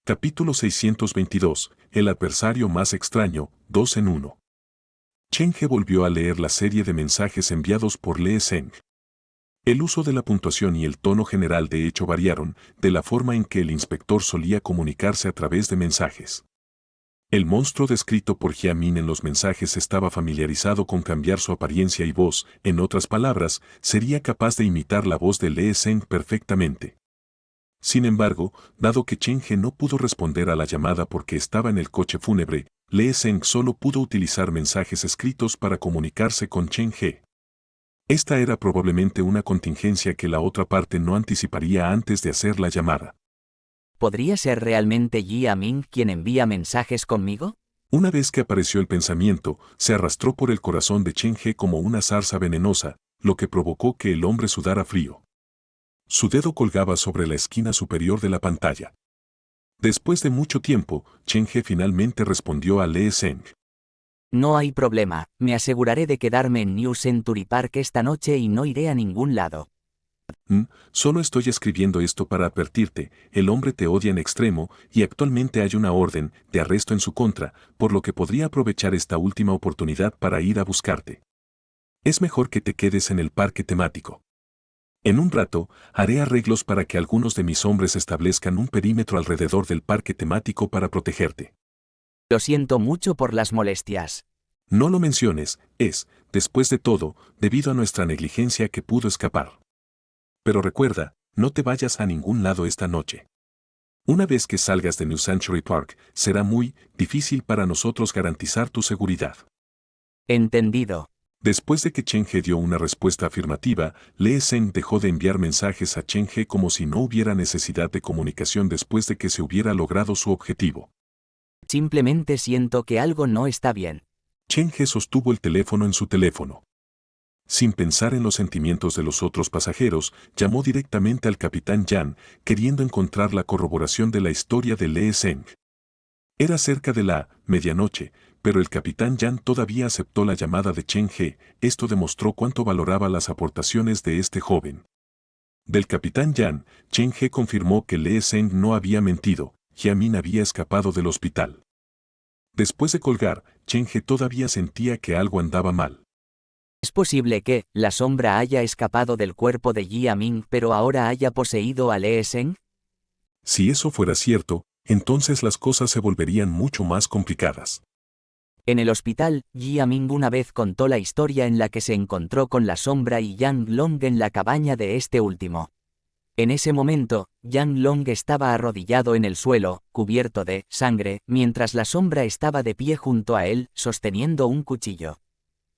Capítulo 622. El adversario más extraño, 2 en 1. Chen He volvió a leer la serie de mensajes enviados por Lee Zeng. El uso de la puntuación y el tono general de hecho variaron de la forma en que el inspector solía comunicarse a través de mensajes. El monstruo descrito por Jia Min en los mensajes estaba familiarizado con cambiar su apariencia y voz, en otras palabras, sería capaz de imitar la voz de Lee Zeng perfectamente. Sin embargo, dado que Chen He no pudo responder a la llamada porque estaba en el coche fúnebre, Lee Zeng solo pudo utilizar mensajes escritos para comunicarse con Chen He. Esta era probablemente una contingencia que la otra parte no anticiparía antes de hacer la llamada. ¿Podría ser realmente Jia Ming quien envía mensajes conmigo? Una vez que apareció el pensamiento, se arrastró por el corazón de Chen He como una zarza venenosa, lo que provocó que el hombre sudara frío. Su dedo colgaba sobre la esquina superior de la pantalla. Después de mucho tiempo, Chen He finalmente respondió a Lee Zeng. No hay problema, me aseguraré de quedarme en New Century Park esta noche y no iré a ningún lado. Solo estoy escribiendo esto para advertirte, el hombre te odia en extremo y actualmente hay una orden de arresto en su contra, por lo que podría aprovechar esta última oportunidad para ir a buscarte. Es mejor que te quedes en el parque temático. En un rato, haré arreglos para que algunos de mis hombres establezcan un perímetro alrededor del parque temático para protegerte. Lo siento mucho por las molestias. No lo menciones, después de todo, debido a nuestra negligencia que pudo escapar. Pero recuerda, no te vayas a ningún lado esta noche. Una vez que salgas de New Century Park, será muy difícil para nosotros garantizar tu seguridad. Entendido. Después de que Chen He dio una respuesta afirmativa, Lee Zeng dejó de enviar mensajes a Chen He como si no hubiera necesidad de comunicación después de que se hubiera logrado su objetivo. Simplemente siento que algo no está bien. Chen He sostuvo el teléfono en su teléfono. Sin pensar en los sentimientos de los otros pasajeros, llamó directamente al capitán Yan, queriendo encontrar la corroboración de la historia de Lee Zeng. Era cerca de la medianoche, pero el capitán Yan todavía aceptó la llamada de Chen He. Esto demostró cuánto valoraba las aportaciones de este joven. Del capitán Yan, Chen He confirmó que Lee Zeng no había mentido, Jia Min había escapado del hospital. Después de colgar, Chen He todavía sentía que algo andaba mal. ¿Es posible que la sombra haya escapado del cuerpo de Jia Ming pero ahora haya poseído a Lee Zeng? Si eso fuera cierto, entonces las cosas se volverían mucho más complicadas. En el hospital, Jia Ming una vez contó la historia en la que se encontró con la sombra y Yang Long en la cabaña de este último. En ese momento, Yang Long estaba arrodillado en el suelo, cubierto de sangre, mientras la sombra estaba de pie junto a él, sosteniendo un cuchillo.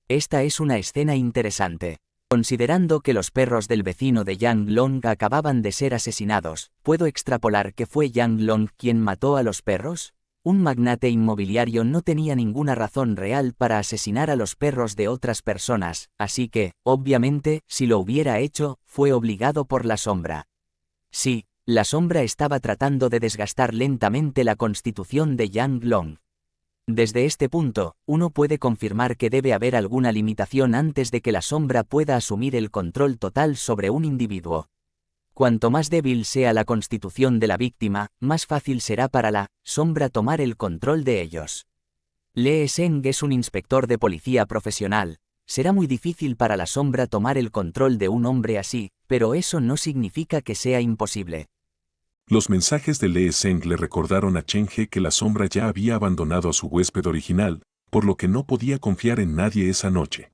Esta es una escena interesante. Considerando que los perros del vecino de Yang Long acababan de ser asesinados, ¿puedo extrapolar que fue Yang Long quien mató a los perros? Un magnate inmobiliario no tenía ninguna razón real para asesinar a los perros de otras personas, así que, obviamente, si lo hubiera hecho, fue obligado por la sombra. Sí, la sombra estaba tratando de desgastar lentamente la constitución de Yang Long. Desde este punto, uno puede confirmar que debe haber alguna limitación antes de que la sombra pueda asumir el control total sobre un individuo. Cuanto más débil sea la constitución de la víctima, más fácil será para la sombra tomar el control de ellos. Lee Zeng es un inspector de policía profesional. Será muy difícil para la sombra tomar el control de un hombre así, pero eso no significa que sea imposible. Los mensajes de Lee Zeng le recordaron a Chen He que la sombra ya había abandonado a su huésped original, por lo que no podía confiar en nadie esa noche.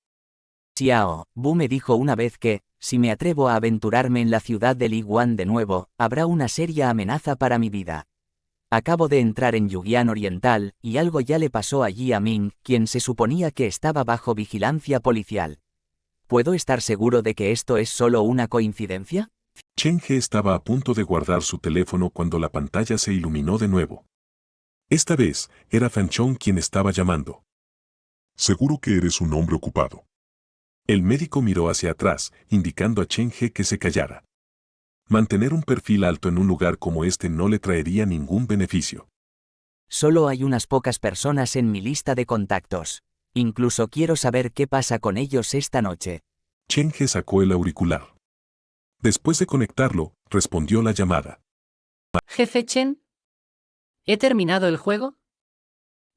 Xiao Bu me dijo una vez que, si me atrevo a aventurarme en la ciudad de Liguan de nuevo, habrá una seria amenaza para mi vida. Acabo de entrar en Yuguian Oriental, y algo ya le pasó a Jia Ming, quien se suponía que estaba bajo vigilancia policial. ¿Puedo estar seguro de que esto es solo una coincidencia? Chen He estaba a punto de guardar su teléfono cuando la pantalla se iluminó de nuevo. Esta vez, era Fan Chong quien estaba llamando. Seguro que eres un hombre ocupado. El médico miró hacia atrás, indicando a Chen He que se callara. Mantener un perfil alto en un lugar como este no le traería ningún beneficio. Solo hay unas pocas personas en mi lista de contactos. Incluso quiero saber qué pasa con ellos esta noche. Chen He sacó el auricular. Después de conectarlo, respondió la llamada. Jefe Chen. ¿He terminado el juego?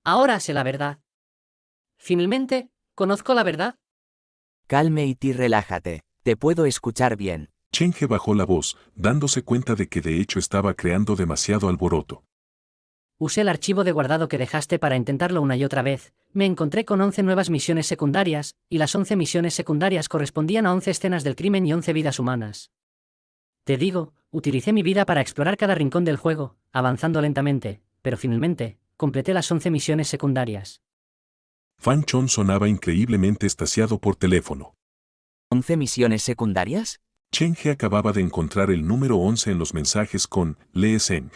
Ahora sé la verdad. Finalmente, ¿conozco la verdad? Calme y relájate. Te puedo escuchar bien. Cheng-He bajó la voz, dándose cuenta de que de hecho estaba creando demasiado alboroto. Usé el archivo de guardado que dejaste para intentarlo una y otra vez. Me encontré con 11 nuevas misiones secundarias, y las 11 misiones secundarias correspondían a 11 escenas del crimen y 11 vidas humanas. Te digo, utilicé mi vida para explorar cada rincón del juego, avanzando lentamente, pero finalmente, completé las 11 misiones secundarias. Fan Chon sonaba increíblemente extasiado por teléfono. ¿11 misiones secundarias? Cheng-He acababa de encontrar el número 11 en los mensajes con Lee Seng.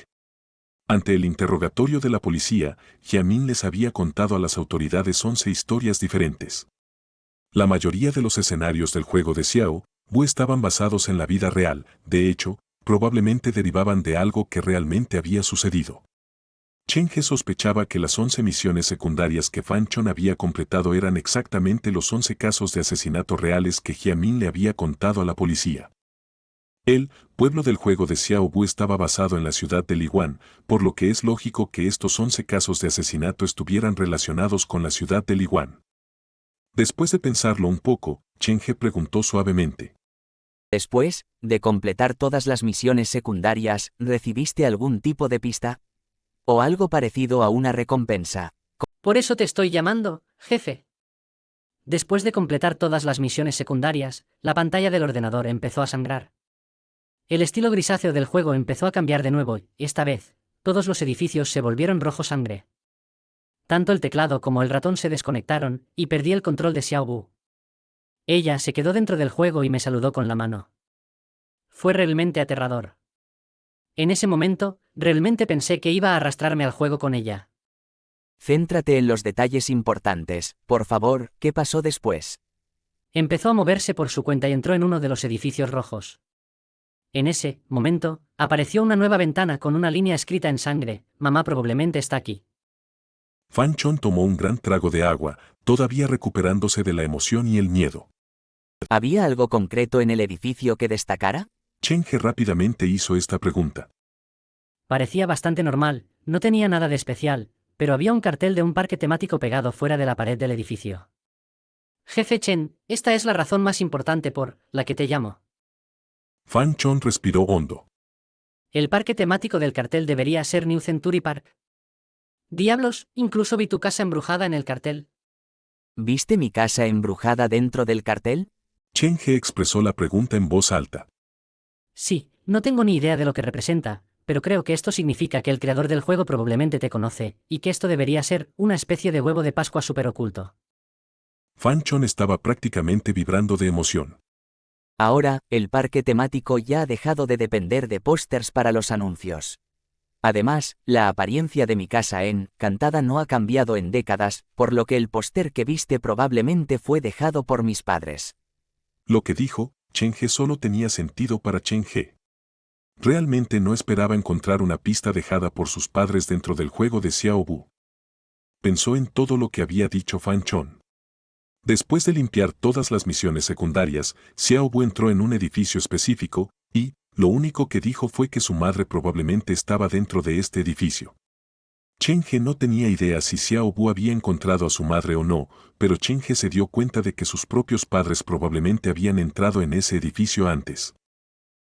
Ante el interrogatorio de la policía, Jiamin les había contado a las autoridades 11 historias diferentes. La mayoría de los escenarios del juego de Xiao Bu estaban basados en la vida real, de hecho, probablemente derivaban de algo que realmente había sucedido. Cheng-He sospechaba que las 11 misiones secundarias que Fan Chon había completado eran exactamente los 11 casos de asesinato reales que Jiamin le había contado a la policía. El pueblo del juego de Xiao Bu estaba basado en la ciudad de Liwan, por lo que es lógico que estos 11 casos de asesinato estuvieran relacionados con la ciudad de Liwan. Después de pensarlo un poco, Cheng-He preguntó suavemente. Después de completar todas las misiones secundarias, ¿recibiste algún tipo de pista? ¿O algo parecido a una recompensa? Por eso te estoy llamando, jefe. Después de completar todas las misiones secundarias, la pantalla del ordenador empezó a sangrar. El estilo grisáceo del juego empezó a cambiar de nuevo y, esta vez, todos los edificios se volvieron rojo sangre. Tanto el teclado como el ratón se desconectaron, y perdí el control de Xiao Bu. Ella se quedó dentro del juego y me saludó con la mano. Fue realmente aterrador. En ese momento, realmente pensé que iba a arrastrarme al juego con ella. Céntrate en los detalles importantes, por favor. ¿Qué pasó después? Empezó a moverse por su cuenta y entró en uno de los edificios rojos. En ese momento, apareció una nueva ventana con una línea escrita en sangre: mamá probablemente está aquí. Fan Chon tomó un gran trago de agua, todavía recuperándose de la emoción y el miedo. ¿Había algo concreto en el edificio que destacara? Cheng-He rápidamente hizo esta pregunta. Parecía bastante normal, no tenía nada de especial, pero había un cartel de un parque temático pegado fuera de la pared del edificio. Jefe Chen, esta es la razón más importante por la que te llamo. Fan Chon respiró hondo. El parque temático del cartel debería ser New Century Park. Diablos, incluso vi tu casa embrujada en el cartel. ¿Viste mi casa embrujada dentro del cartel? Cheng-He expresó la pregunta en voz alta. Sí, no tengo ni idea de lo que representa, pero creo que esto significa que el creador del juego probablemente te conoce, y que esto debería ser una especie de huevo de Pascua súper oculto. Fan Chon estaba prácticamente vibrando de emoción. Ahora, el parque temático ya ha dejado de depender de pósters para los anuncios. Además, la apariencia de mi casa encantada no ha cambiado en décadas, por lo que el póster que viste probablemente fue dejado por mis padres. Lo que dijo, Cheng-He solo tenía sentido para Cheng-He. Realmente no esperaba encontrar una pista dejada por sus padres dentro del juego de Xiao Bu. Pensó en todo lo que había dicho Fan Chon. Después de limpiar todas las misiones secundarias, Xiao Bu entró en un edificio específico, y, lo único que dijo fue que su madre probablemente estaba dentro de este edificio. Cheng-He no tenía idea si Xiao Bu había encontrado a su madre o no, pero Cheng-He se dio cuenta de que sus propios padres probablemente habían entrado en ese edificio antes.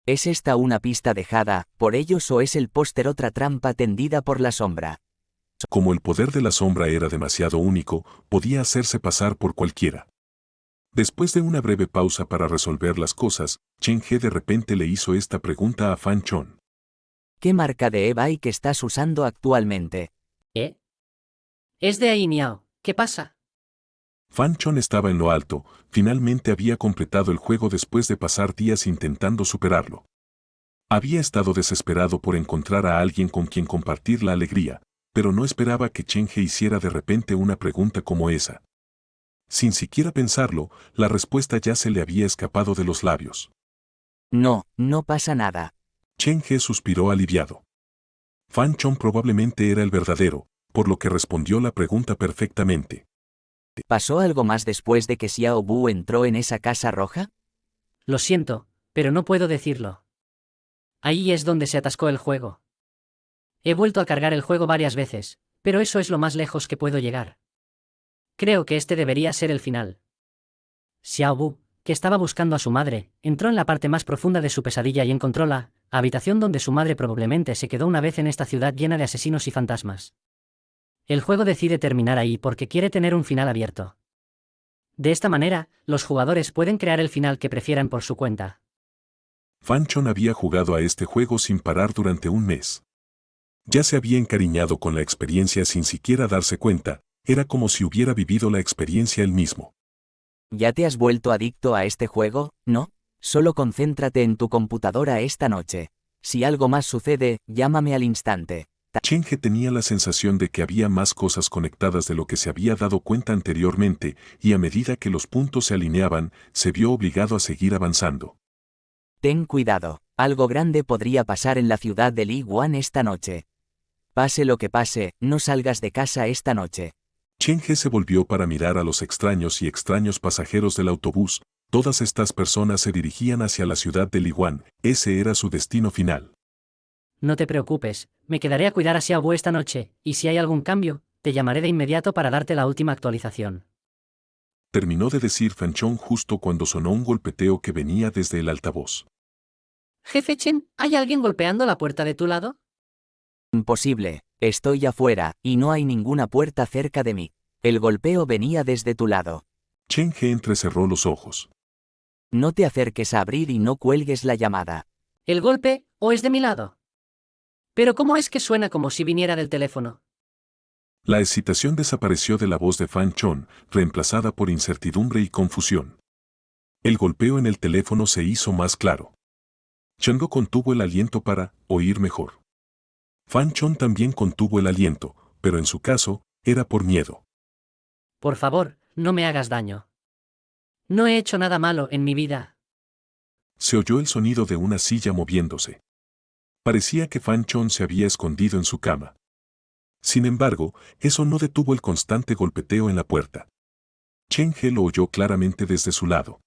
¿Es esta una pista dejada por ellos o es el póster otra trampa tendida por la sombra? Como el poder de la sombra era demasiado único, podía hacerse pasar por cualquiera. Después de una breve pausa para resolver las cosas, Cheng-He de repente le hizo esta pregunta a Fan Chon. ¿Qué marca de e-bike estás usando actualmente? ¿Eh? Es de ahí, Niao. ¿Qué pasa? Fan Chon estaba en lo alto, finalmente había completado el juego después de pasar días intentando superarlo. Había estado desesperado por encontrar a alguien con quien compartir la alegría, pero no esperaba que Cheng-He hiciera de repente una pregunta como esa. Sin siquiera pensarlo, la respuesta ya se le había escapado de los labios. No, no pasa nada. Cheng-He suspiró aliviado. Fan Chon probablemente era el verdadero, por lo que respondió la pregunta perfectamente. ¿Pasó algo más después de que Xiao Bu entró en esa casa roja? Lo siento, pero no puedo decirlo. Ahí es donde se atascó el juego. He vuelto a cargar el juego varias veces, pero eso es lo más lejos que puedo llegar. Creo que este debería ser el final. Xiao Bu, que estaba buscando a su madre, entró en la parte más profunda de su pesadilla y encontró la habitación donde su madre probablemente se quedó una vez en esta ciudad llena de asesinos y fantasmas. El juego decide terminar ahí porque quiere tener un final abierto. De esta manera, los jugadores pueden crear el final que prefieran por su cuenta. Fanchon había jugado a este juego sin parar durante un mes. Ya se había encariñado con la experiencia sin siquiera darse cuenta, era como si hubiera vivido la experiencia él mismo. ¿Ya te has vuelto adicto a este juego? ¿No? Solo concéntrate en tu computadora esta noche. Si algo más sucede, llámame al instante. Cheng-He tenía la sensación de que había más cosas conectadas de lo que se había dado cuenta anteriormente, y a medida que los puntos se alineaban, se vio obligado a seguir avanzando. Ten cuidado, algo grande podría pasar en la ciudad de Li Wan esta noche. Pase lo que pase, no salgas de casa esta noche. Cheng-He se volvió para mirar a los extraños y extraños pasajeros del autobús. Todas estas personas se dirigían hacia la ciudad de Li Wan, ese era su destino final. No te preocupes, me quedaré a cuidar a Xiao Bu esta noche, y si hay algún cambio, te llamaré de inmediato para darte la última actualización. Terminó de decir Fanchon justo cuando sonó un golpeteo que venía desde el altavoz. Jefe Chen, ¿hay alguien golpeando la puerta de tu lado? Imposible, estoy afuera, y no hay ninguna puerta cerca de mí. El golpeo venía desde tu lado. Cheng-He entrecerró los ojos. No te acerques a abrir y no cuelgues la llamada. ¿El golpe, o es de mi lado? Pero ¿cómo es que suena como si viniera del teléfono? La excitación desapareció de la voz de Fanchon, reemplazada por incertidumbre y confusión. El golpeo en el teléfono se hizo más claro. Cheng-He contuvo el aliento para oír mejor. Fanchon también contuvo el aliento, pero en su caso, era por miedo. Por favor, no me hagas daño. No he hecho nada malo en mi vida. Se oyó el sonido de una silla moviéndose. Parecía que Fanchon se había escondido en su cama. Sin embargo, eso no detuvo el constante golpeteo en la puerta. Cheng-He lo oyó claramente desde su lado.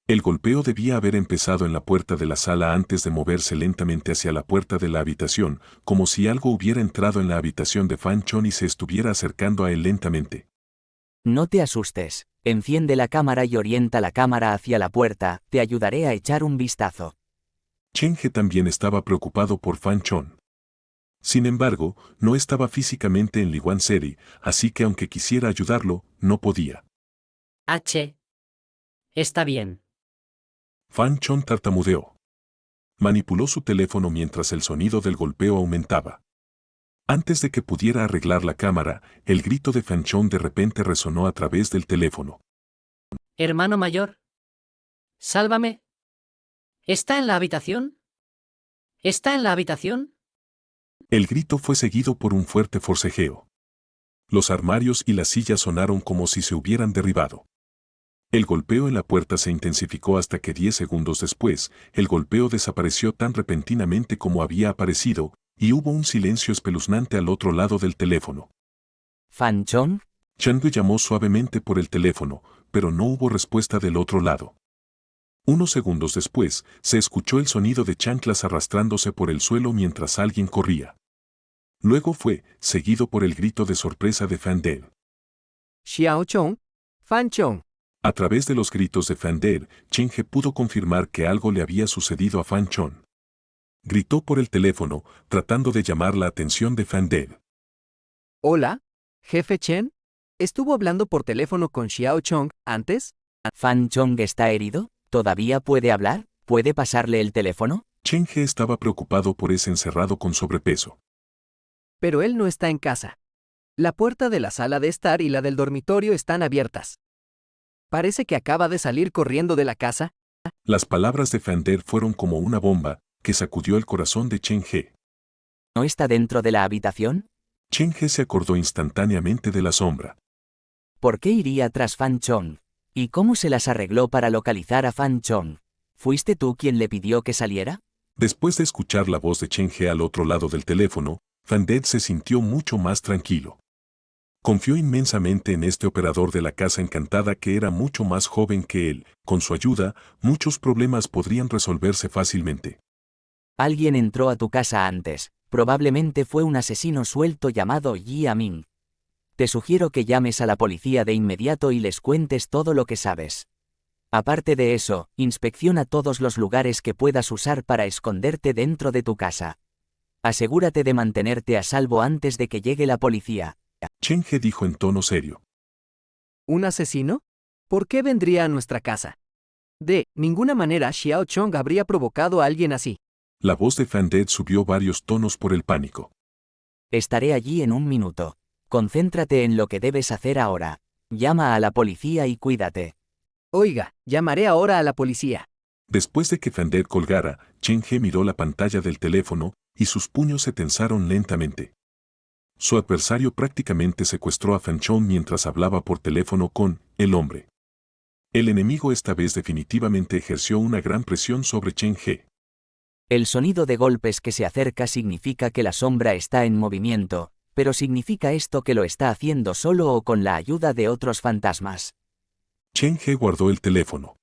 El golpeo debía haber empezado en la puerta de la sala antes de moverse lentamente hacia la puerta de la habitación, como si algo hubiera entrado en la habitación de Fanchon y se estuviera acercando a él lentamente. No te asustes, enciende la cámara y orienta la cámara hacia la puerta, te ayudaré a echar un vistazo. Cheng-He también estaba preocupado por Fanchon. Sin embargo, no estaba físicamente en Li Wan City, así que aunque quisiera ayudarlo, no podía. Está bien. Fanchon tartamudeó. Manipuló su teléfono mientras el sonido del golpeo aumentaba. Antes de que pudiera arreglar la cámara, el grito de Fanchon de repente resonó a través del teléfono. Hermano mayor. Sálvame. ¿Está en la habitación? ¿Está en la habitación? El grito fue seguido por un fuerte forcejeo. Los armarios y las sillas sonaron como si se hubieran derribado. El golpeo en la puerta se intensificó hasta que 10 segundos después, el golpeo desapareció tan repentinamente como había aparecido, y hubo un silencio espeluznante al otro lado del teléfono. ¿Fanchon? Cheng-He llamó suavemente por el teléfono, pero no hubo respuesta del otro lado. Unos segundos después, se escuchó el sonido de chanclas arrastrándose por el suelo mientras alguien corría. Luego fue, seguido por el grito de sorpresa de Fandel. Xiao Chong, Fanchon. A través de los gritos de Fandel, Cheng-He pudo confirmar que algo le había sucedido a Fanchon. Gritó por el teléfono, tratando de llamar la atención de Fandel. Hola, jefe Chen. ¿Estuvo hablando por teléfono con Xiao Chong antes? ¿Fanchon está herido? ¿Todavía puede hablar? ¿Puede pasarle el teléfono? Cheng-He estaba preocupado por ese encerrado con sobrepeso. Pero él no está en casa. La puerta de la sala de estar y la del dormitorio están abiertas. Parece que acaba de salir corriendo de la casa. Las palabras de Fandel fueron como una bomba, que sacudió el corazón de Cheng-He. ¿No está dentro de la habitación? Cheng-He se acordó instantáneamente de la sombra. ¿Por qué iría tras Fanchon? ¿Y cómo se las arregló para localizar a Fanchon? ¿Fuiste tú quien le pidió que saliera? Después de escuchar la voz de Cheng-He al otro lado del teléfono, Fandel se sintió mucho más tranquilo. Confió inmensamente en este operador de la casa encantada que era mucho más joven que él. Con su ayuda, muchos problemas podrían resolverse fácilmente. Alguien entró a tu casa antes. Probablemente fue un asesino suelto llamado Yi Aming. Te sugiero que llames a la policía de inmediato y les cuentes todo lo que sabes. Aparte de eso, inspecciona todos los lugares que puedas usar para esconderte dentro de tu casa. Asegúrate de mantenerte a salvo antes de que llegue la policía. Chen He dijo en tono serio. ¿Un asesino? ¿Por qué vendría a nuestra casa? De ninguna manera Xiao Chong habría provocado a alguien así. La voz de Fan De subió varios tonos por el pánico. Estaré allí en un minuto. Concéntrate en lo que debes hacer ahora. Llama a la policía y cuídate. Oiga, llamaré ahora a la policía. Después de que Fan De colgara, Chen He miró la pantalla del teléfono y sus puños se tensaron lentamente. Su adversario prácticamente secuestró a Fan Chong mientras hablaba por teléfono con el hombre. El enemigo esta vez definitivamente ejerció una gran presión sobre Chen He. El sonido de golpes que se acerca significa que la sombra está en movimiento, pero ¿significa esto que lo está haciendo solo o con la ayuda de otros fantasmas? Chen He guardó el teléfono.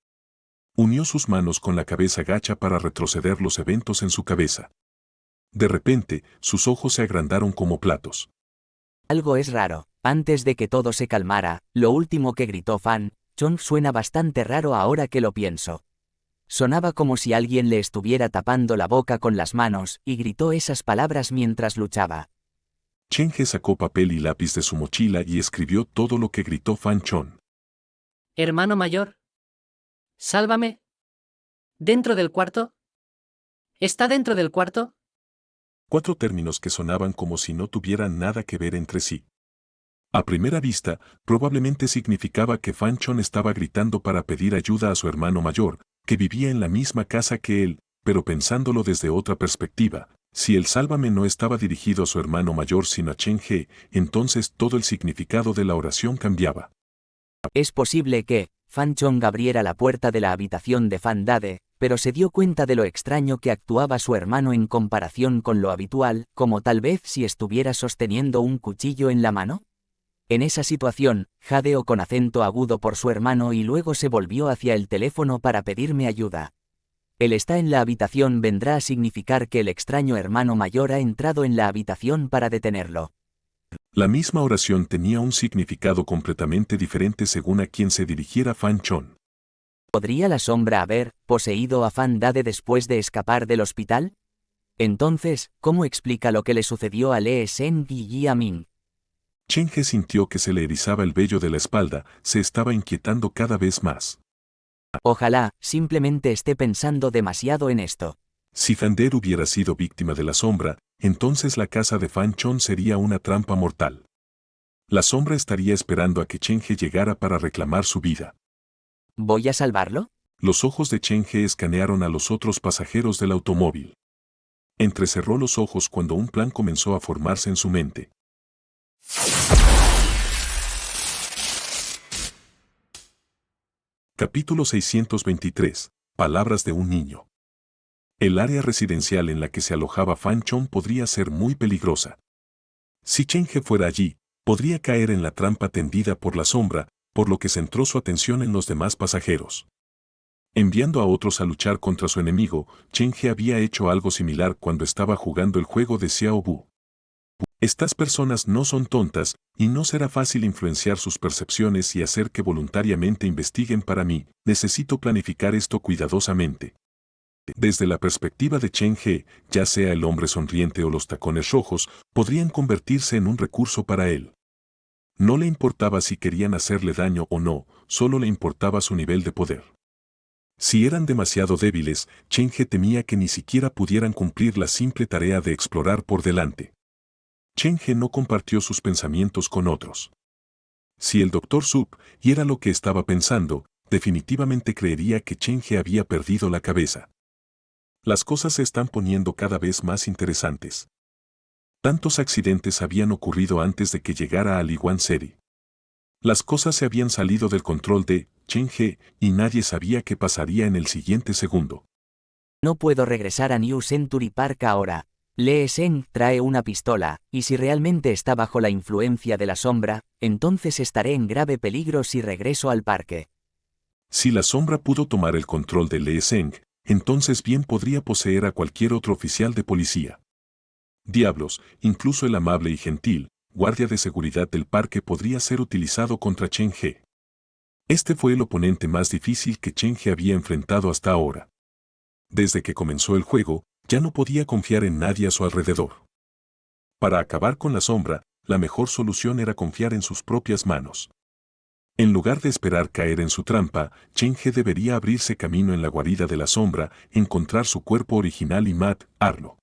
Unió sus manos con la cabeza gacha para retroceder los eventos en su cabeza. De repente, sus ojos se agrandaron como platos. Algo es raro. Antes de que todo se calmara, lo último que gritó Fan Chong suena bastante raro ahora que lo pienso. Sonaba como si alguien le estuviera tapando la boca con las manos, y gritó esas palabras mientras luchaba. Chen He sacó papel y lápiz de su mochila y escribió todo lo que gritó Fan Chong. Hermano mayor. Sálvame. ¿Dentro del cuarto? ¿Está dentro del cuarto? 4 términos que sonaban como si no tuvieran nada que ver entre sí. A primera vista, probablemente significaba que Fan Chong estaba gritando para pedir ayuda a su hermano mayor, que vivía en la misma casa que él, pero pensándolo desde otra perspectiva, si el sálvame no estaba dirigido a su hermano mayor sino a Chen He, entonces todo el significado de la oración cambiaba. Es posible que Fan Chong abriera la puerta de la habitación de Fan Dade, pero se dio cuenta de lo extraño que actuaba su hermano en comparación con lo habitual, como tal vez si estuviera sosteniendo un cuchillo en la mano. En esa situación, jadeó con acento agudo por su hermano y luego se volvió hacia el teléfono para pedirme ayuda. Él está en la habitación vendrá a significar que el extraño hermano mayor ha entrado en la habitación para detenerlo. La misma oración tenía un significado completamente diferente según a quien se dirigiera Fan Chong. ¿Podría la sombra haber poseído a Fan Dade después de escapar del hospital? Entonces, ¿cómo explica lo que le sucedió a Lee Seng y Yi Aming? Chen He sintió que se le erizaba el vello de la espalda, se estaba inquietando cada vez más. Ojalá, simplemente esté pensando demasiado en esto. Si Fan De hubiera sido víctima de la sombra, entonces la casa de Fan Chong sería una trampa mortal. La sombra estaría esperando a que Chen He llegara para reclamar su vida. ¿Voy a salvarlo? Los ojos de Chen He escanearon a los otros pasajeros del automóvil. Entrecerró los ojos cuando un plan comenzó a formarse en su mente. Capítulo 623. Palabras de un niño. El área residencial en la que se alojaba Fan Chong podría ser muy peligrosa. Si Chen He fuera allí, podría caer en la trampa tendida por la sombra, por lo que centró su atención en los demás pasajeros. Enviando a otros a luchar contra su enemigo, Chen He había hecho algo similar cuando estaba jugando el juego de Xiao Bu. Estas personas no son tontas, y no será fácil influenciar sus percepciones y hacer que voluntariamente investiguen para mí, necesito planificar esto cuidadosamente. Desde la perspectiva de Chen He, ya sea el hombre sonriente o los tacones rojos, podrían convertirse en un recurso para él. No le importaba si querían hacerle daño o no, solo le importaba su nivel de poder. Si eran demasiado débiles, Chen He temía que ni siquiera pudieran cumplir la simple tarea de explorar por delante. Chen He no compartió sus pensamientos con otros. Si el Dr. Sup era lo que estaba pensando, definitivamente creería que Chen He había perdido la cabeza. Las cosas se están poniendo cada vez más interesantes. Tantos accidentes habían ocurrido antes de que llegara a Liguan City. Las cosas se habían salido del control de Chen He y nadie sabía qué pasaría en el siguiente segundo. No puedo regresar a New Century Park ahora. Lee Seng trae una pistola, y si realmente está bajo la influencia de la sombra, entonces estaré en grave peligro si regreso al parque. Si la sombra pudo tomar el control de Lee Seng, entonces bien podría poseer a cualquier otro oficial de policía. Diablos, incluso el amable y gentil guardia de seguridad del parque podría ser utilizado contra Chen He. Este fue el oponente más difícil que Chen He había enfrentado hasta ahora. Desde que comenzó el juego, ya no podía confiar en nadie a su alrededor. Para acabar con la sombra, la mejor solución era confiar en sus propias manos. En lugar de esperar caer en su trampa, Chen He debería abrirse camino en la guarida de la sombra, encontrar su cuerpo original y matarlo.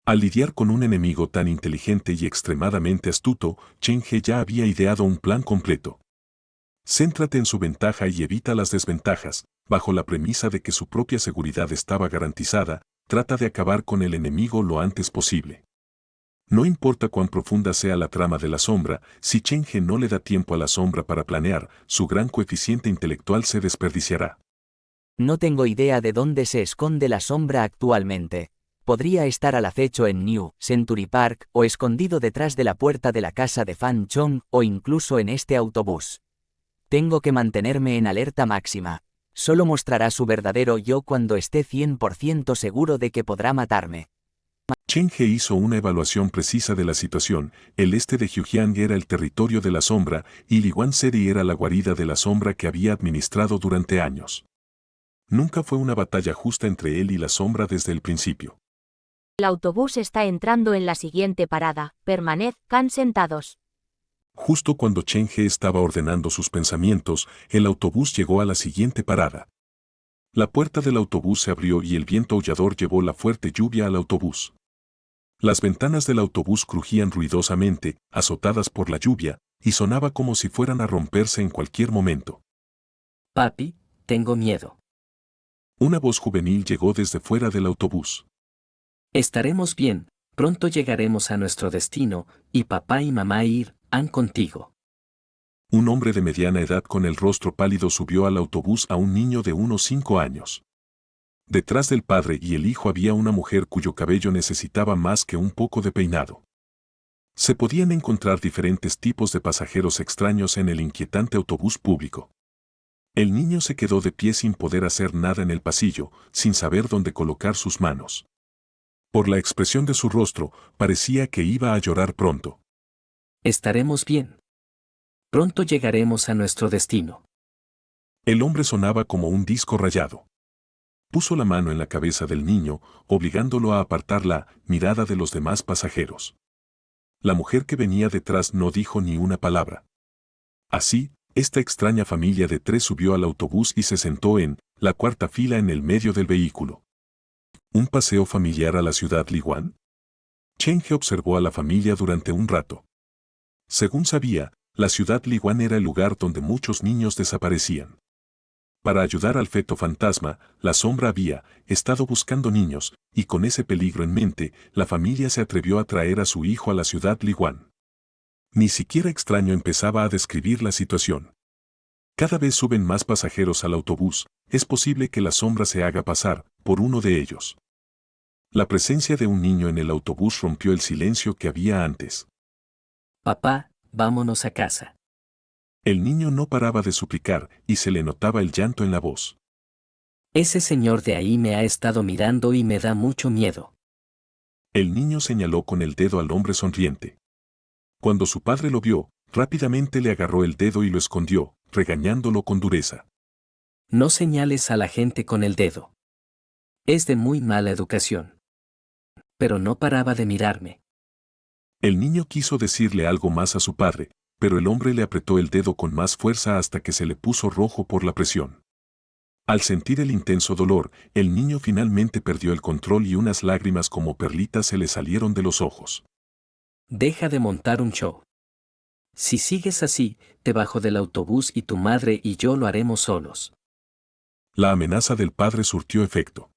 Al lidiar con un enemigo tan inteligente y extremadamente astuto, Chen He ya había ideado un plan completo. Céntrate en su ventaja y evita las desventajas, bajo la premisa de que su propia seguridad estaba garantizada, trata de acabar con el enemigo lo antes posible. No importa cuán profunda sea la trama de la sombra, si Chen He no le da tiempo a la sombra para planear, su gran coeficiente intelectual se desperdiciará. No tengo idea de dónde se esconde la sombra actualmente. Podría estar al acecho en New Century Park, o escondido detrás de la puerta de la casa de Fan Chong, o incluso en este autobús. Tengo que mantenerme en alerta máxima. Solo mostrará su verdadero yo cuando esté 100% seguro de que podrá matarme. Chen He hizo una evaluación precisa de la situación. El este de Hujiang era el territorio de la sombra, y Liwan Seri era la guarida de la sombra que había administrado durante años. Nunca fue una batalla justa entre él y la sombra desde el principio. El autobús está entrando en la siguiente parada. Permanezcan sentados. Justo cuando Chen He estaba ordenando sus pensamientos, el autobús llegó a la siguiente parada. La puerta del autobús se abrió y el viento aullador llevó la fuerte lluvia al autobús. Las ventanas del autobús crujían ruidosamente, azotadas por la lluvia, y sonaba como si fueran a romperse en cualquier momento. Papi, tengo miedo. Una voz juvenil llegó desde fuera del autobús. Estaremos bien, pronto llegaremos a nuestro destino, y papá y mamá irán contigo. Un hombre de mediana edad con el rostro pálido subió al autobús a un niño de unos 5 años. Detrás del padre y el hijo había una mujer cuyo cabello necesitaba más que un poco de peinado. Se podían encontrar diferentes tipos de pasajeros extraños en el inquietante autobús público. El niño se quedó de pie sin poder hacer nada en el pasillo, sin saber dónde colocar sus manos. Por la expresión de su rostro, parecía que iba a llorar pronto. Estaremos bien. Pronto llegaremos a nuestro destino. El hombre sonaba como un disco rayado. Puso la mano en la cabeza del niño, obligándolo a apartar la mirada de los demás pasajeros. La mujer que venía detrás no dijo ni una palabra. Así, esta extraña familia de 3 subió al autobús y se sentó en la cuarta fila en el medio del vehículo. ¿Un paseo familiar a la ciudad Liwan? Chen He observó a la familia durante un rato. Según sabía, la ciudad Liwan era el lugar donde muchos niños desaparecían. Para ayudar al feto fantasma, la sombra había estado buscando niños, y con ese peligro en mente, la familia se atrevió a traer a su hijo a la ciudad Liwan. Ni siquiera extraño empezaba a describir la situación. Cada vez suben más pasajeros al autobús, es posible que la sombra se haga pasar por uno de ellos. La presencia de un niño en el autobús rompió el silencio que había antes. Papá, vámonos a casa. El niño no paraba de suplicar y se le notaba el llanto en la voz. Ese señor de ahí me ha estado mirando y me da mucho miedo. El niño señaló con el dedo al hombre sonriente. Cuando su padre lo vio, rápidamente le agarró el dedo y lo escondió, regañándolo con dureza. No señales a la gente con el dedo. Es de muy mala educación. Pero no paraba de mirarme. El niño quiso decirle algo más a su padre, pero el hombre le apretó el dedo con más fuerza hasta que se le puso rojo por la presión. Al sentir el intenso dolor, el niño finalmente perdió el control y unas lágrimas como perlitas se le salieron de los ojos. Deja de montar un show. Si sigues así, te bajo del autobús y tu madre y yo lo haremos solos. La amenaza del padre surtió efecto.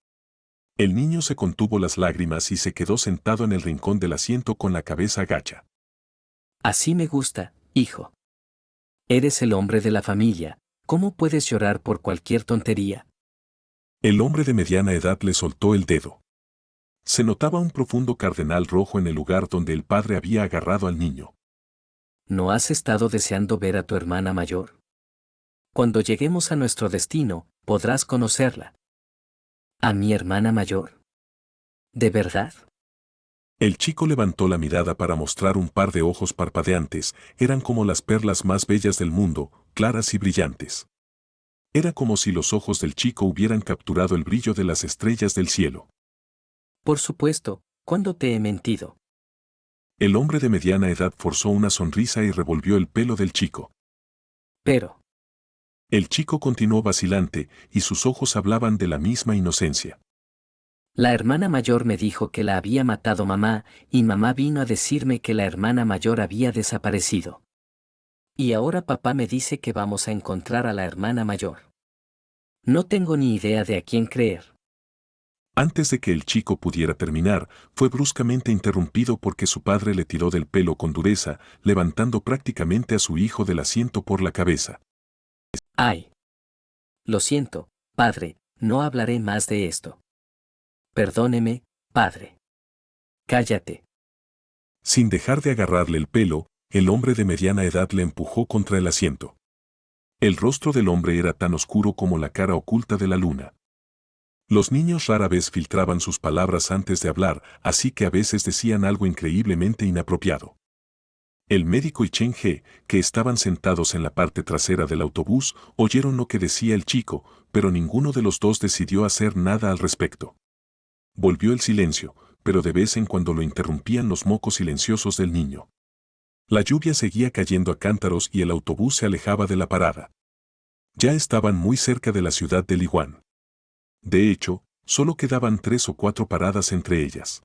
El niño se contuvo las lágrimas y se quedó sentado en el rincón del asiento con la cabeza agacha. Así me gusta, hijo. Eres el hombre de la familia, ¿cómo puedes llorar por cualquier tontería? El hombre de mediana edad le soltó el dedo. Se notaba un profundo cardenal rojo en el lugar donde el padre había agarrado al niño. ¿No has estado deseando ver a tu hermana mayor? Cuando lleguemos a nuestro destino, podrás conocerla. ¿A mi hermana mayor? ¿De verdad? El chico levantó la mirada para mostrar un par de ojos parpadeantes, eran como las perlas más bellas del mundo, claras y brillantes. Era como si los ojos del chico hubieran capturado el brillo de las estrellas del cielo. Por supuesto, ¿cuándo te he mentido? El hombre de mediana edad forzó una sonrisa y revolvió el pelo del chico. Pero, El chico continuó vacilante, y sus ojos hablaban de la misma inocencia. la hermana mayor me dijo que la había matado mamá, y mamá vino a decirme que la hermana mayor había desaparecido. Y ahora papá me dice que vamos a encontrar a la hermana mayor. No tengo ni idea de a quién creer. Antes de que el chico pudiera terminar, fue bruscamente interrumpido porque su padre le tiró del pelo con dureza, levantando prácticamente a su hijo del asiento por la cabeza. Ay. Lo siento, padre, no hablaré más de esto. Perdóneme, padre. Cállate. Sin dejar de agarrarle el pelo, el hombre de mediana edad le empujó contra el asiento. El rostro del hombre era tan oscuro como la cara oculta de la luna. Los niños rara vez filtraban sus palabras antes de hablar, así que a veces decían algo increíblemente inapropiado. El médico y Chen He, que estaban sentados en la parte trasera del autobús, oyeron lo que decía el chico, pero ninguno de los dos decidió hacer nada al respecto. Volvió el silencio, pero de vez en cuando lo interrumpían los mocos silenciosos del niño. La lluvia seguía cayendo a cántaros y el autobús se alejaba de la parada. Ya estaban muy cerca de la ciudad de Liwan. De hecho, solo quedaban 3 o 4 paradas entre ellas.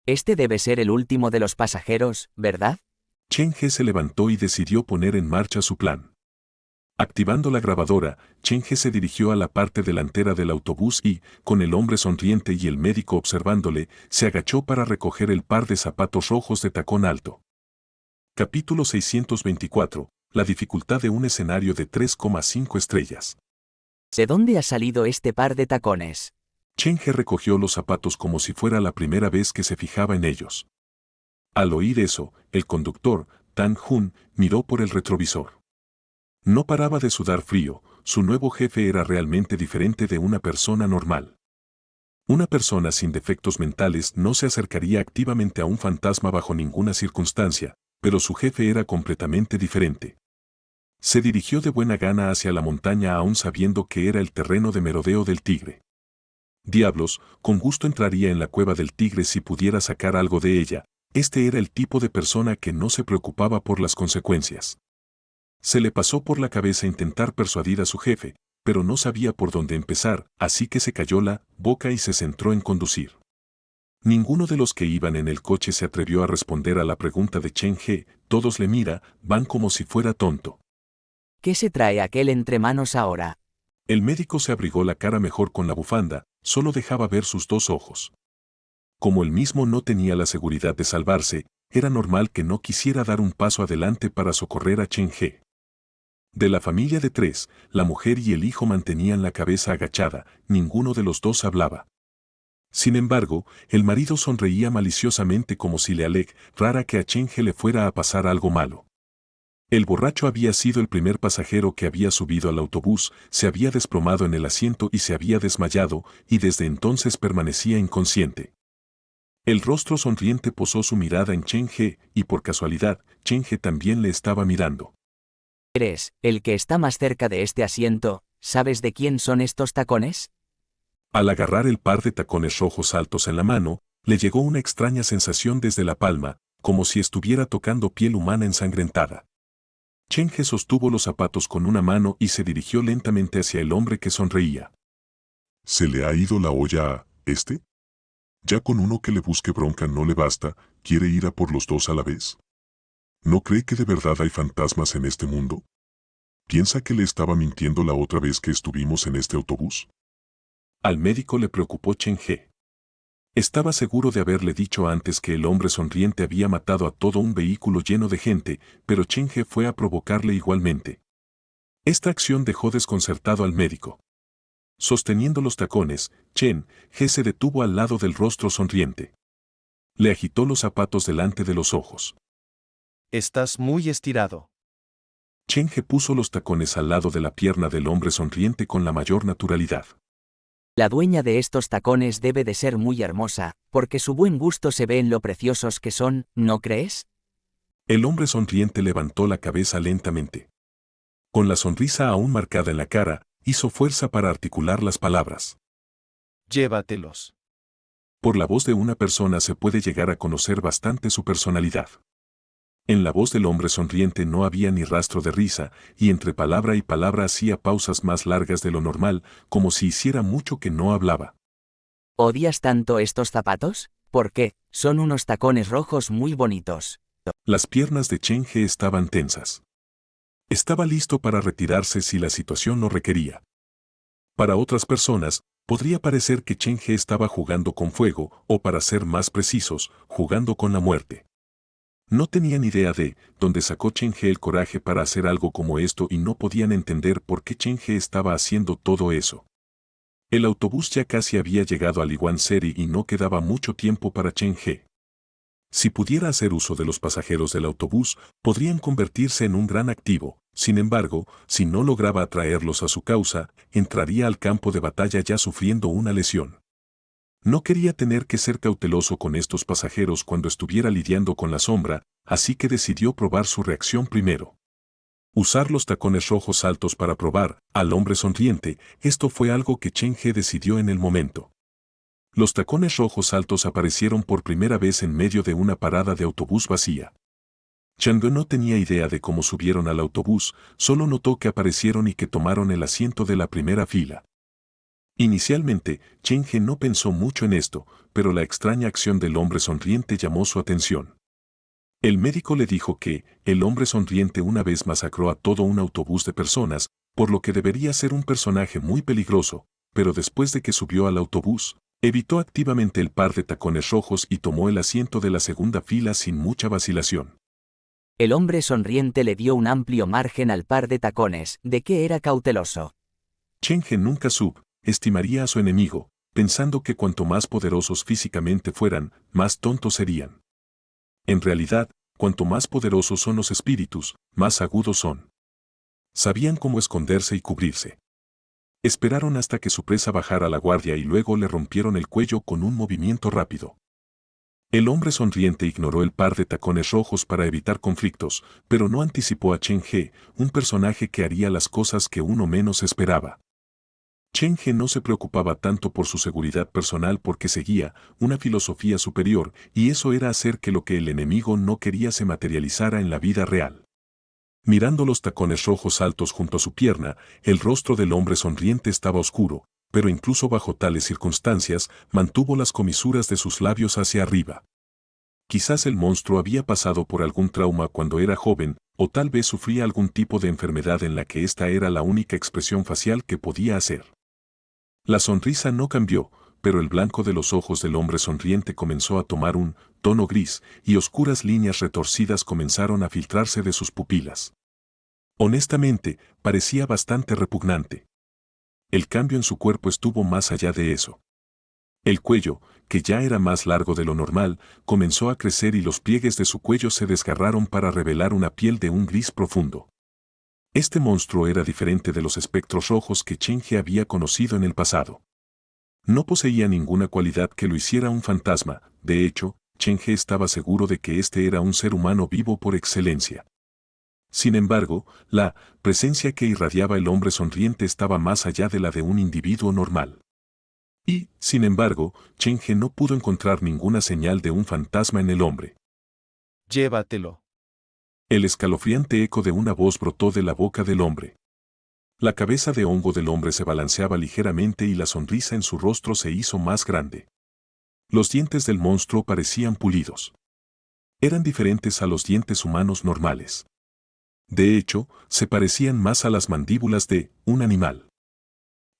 Este debe ser el último de los pasajeros, ¿verdad? Chen He se levantó y decidió poner en marcha su plan. Activando la grabadora, Chen He se dirigió a la parte delantera del autobús y, con el hombre sonriente y el médico observándole, se agachó para recoger el par de zapatos rojos de tacón alto. Capítulo 624. La dificultad de un escenario de 3,5 estrellas. ¿De dónde ha salido este par de tacones? Chen He recogió los zapatos como si fuera la primera vez que se fijaba en ellos. Al oír eso, el conductor, Tang Hun, miró por el retrovisor. No paraba de sudar frío, su nuevo jefe era realmente diferente de una persona normal. Una persona sin defectos mentales no se acercaría activamente a un fantasma bajo ninguna circunstancia, pero su jefe era completamente diferente. Se dirigió de buena gana hacia la montaña aún sabiendo que era el terreno de merodeo del tigre. Diablos, con gusto entraría en la cueva del tigre si pudiera sacar algo de ella, este era el tipo de persona que no se preocupaba por las consecuencias. Se le pasó por la cabeza intentar persuadir a su jefe, pero no sabía por dónde empezar, así que se calló la boca y se centró en conducir. Ninguno de los que iban en el coche se atrevió a responder a la pregunta de Chen He, todos le mira, van como si fuera tonto. ¿Qué se trae aquel entre manos ahora? El médico se abrigó la cara mejor con la bufanda, solo dejaba ver sus 2 ojos. Como él mismo no tenía la seguridad de salvarse, era normal que no quisiera dar un paso adelante para socorrer a Chen He. De la familia de 3, la mujer y el hijo mantenían la cabeza agachada, ninguno de los dos hablaba. Sin embargo, el marido sonreía maliciosamente como si le alegrara que a Chen He le fuera a pasar algo malo. El borracho había sido el primer pasajero que había subido al autobús, se había desplomado en el asiento y se había desmayado, y desde entonces permanecía inconsciente. El rostro sonriente posó su mirada en Chen He, y por casualidad, Chen He también le estaba mirando. ¿Eres el que está más cerca de este asiento? ¿Sabes de quién son estos tacones? Al agarrar el par de tacones rojos altos en la mano, le llegó una extraña sensación desde la palma, como si estuviera tocando piel humana ensangrentada. Chen He sostuvo los zapatos con una mano y se dirigió lentamente hacia el hombre que sonreía. ¿Se le ha ido la olla a este? Ya con uno que le busque bronca no le basta, ¿quiere ir a por los 2 a la vez? ¿No cree que de verdad hay fantasmas en este mundo? ¿Piensa que le estaba mintiendo la otra vez que estuvimos en este autobús? Al médico le preocupó Chen He. Estaba seguro de haberle dicho antes que el hombre sonriente había matado a todo un vehículo lleno de gente, pero Chen He fue a provocarle igualmente. Esta acción dejó desconcertado al médico. Sosteniendo los tacones, Chen He se detuvo al lado del rostro sonriente. Le agitó los zapatos delante de los ojos. Estás muy estirado. Chen He puso los tacones al lado de la pierna del hombre sonriente con la mayor naturalidad. La dueña de estos tacones debe de ser muy hermosa, porque su buen gusto se ve en lo preciosos que son, ¿no crees? El hombre sonriente levantó la cabeza lentamente. Con la sonrisa aún marcada en la cara, hizo fuerza para articular las palabras. Llévatelos. Por la voz de una persona se puede llegar a conocer bastante su personalidad. En la voz del hombre sonriente no había ni rastro de risa, y entre palabra y palabra hacía pausas más largas de lo normal, como si hiciera mucho que no hablaba. ¿Odias tanto estos zapatos? ¿Por qué? Son unos tacones rojos muy bonitos. Las piernas de Chen He estaban tensas. Estaba listo para retirarse si la situación lo requería. Para otras personas, podría parecer que Chen He estaba jugando con fuego, o para ser más precisos, jugando con la muerte. No tenían idea de dónde sacó Chen He el coraje para hacer algo como esto y no podían entender por qué Chen He estaba haciendo todo eso. El autobús ya casi había llegado a Liwan Seri y no quedaba mucho tiempo para Chen He. Si pudiera hacer uso de los pasajeros del autobús, podrían convertirse en un gran activo. Sin embargo, si no lograba atraerlos a su causa, entraría al campo de batalla ya sufriendo una lesión. No quería tener que ser cauteloso con estos pasajeros cuando estuviera lidiando con la sombra, así que decidió probar su reacción primero. Usar los tacones rojos altos para probar al hombre sonriente, esto fue algo que Chen He decidió en el momento. Los tacones rojos altos aparecieron por primera vez en medio de una parada de autobús vacía. Chang'e no tenía idea de cómo subieron al autobús, solo notó que aparecieron y que tomaron el asiento de la primera fila. Inicialmente, Chen He no pensó mucho en esto, pero la extraña acción del hombre sonriente llamó su atención. El médico le dijo que el hombre sonriente una vez masacró a todo un autobús de personas, por lo que debería ser un personaje muy peligroso, pero después de que subió al autobús, evitó activamente el par de tacones rojos y tomó el asiento de la segunda fila sin mucha vacilación. El hombre sonriente le dio un amplio margen al par de tacones, de que era cauteloso. Chen He nunca subestimaría a su enemigo, pensando que cuanto más poderosos físicamente fueran, más tontos serían. En realidad, cuanto más poderosos son los espíritus, más agudos son. Sabían cómo esconderse y cubrirse. Esperaron hasta que su presa bajara la guardia y luego le rompieron el cuello con un movimiento rápido. El hombre sonriente ignoró el par de tacones rojos para evitar conflictos, pero no anticipó a Chen He, un personaje que haría las cosas que uno menos esperaba. Chen He no se preocupaba tanto por su seguridad personal porque seguía una filosofía superior, y eso era hacer que lo que el enemigo no quería se materializara en la vida real. Mirando los tacones rojos altos junto a su pierna, el rostro del hombre sonriente estaba oscuro, pero incluso bajo tales circunstancias, mantuvo las comisuras de sus labios hacia arriba. Quizás el monstruo había pasado por algún trauma cuando era joven, o tal vez sufría algún tipo de enfermedad en la que esta era la única expresión facial que podía hacer. La sonrisa no cambió, pero el blanco de los ojos del hombre sonriente comenzó a tomar un tono gris, y oscuras líneas retorcidas comenzaron a filtrarse de sus pupilas. Honestamente, parecía bastante repugnante. El cambio en su cuerpo estuvo más allá de eso. El cuello, que ya era más largo de lo normal, comenzó a crecer y los pliegues de su cuello se desgarraron para revelar una piel de un gris profundo. Este monstruo era diferente de los espectros rojos que Chen He había conocido en el pasado. No poseía ninguna cualidad que lo hiciera un fantasma, de hecho, Chen He estaba seguro de que este era un ser humano vivo por excelencia. Sin embargo, la presencia que irradiaba el hombre sonriente estaba más allá de la de un individuo normal. Y, sin embargo, Chen He no pudo encontrar ninguna señal de un fantasma en el hombre. Llévatelo. El escalofriante eco de una voz brotó de la boca del hombre. La cabeza de hongo del hombre se balanceaba ligeramente y la sonrisa en su rostro se hizo más grande. Los dientes del monstruo parecían pulidos. Eran diferentes a los dientes humanos normales. De hecho, se parecían más a las mandíbulas de un animal.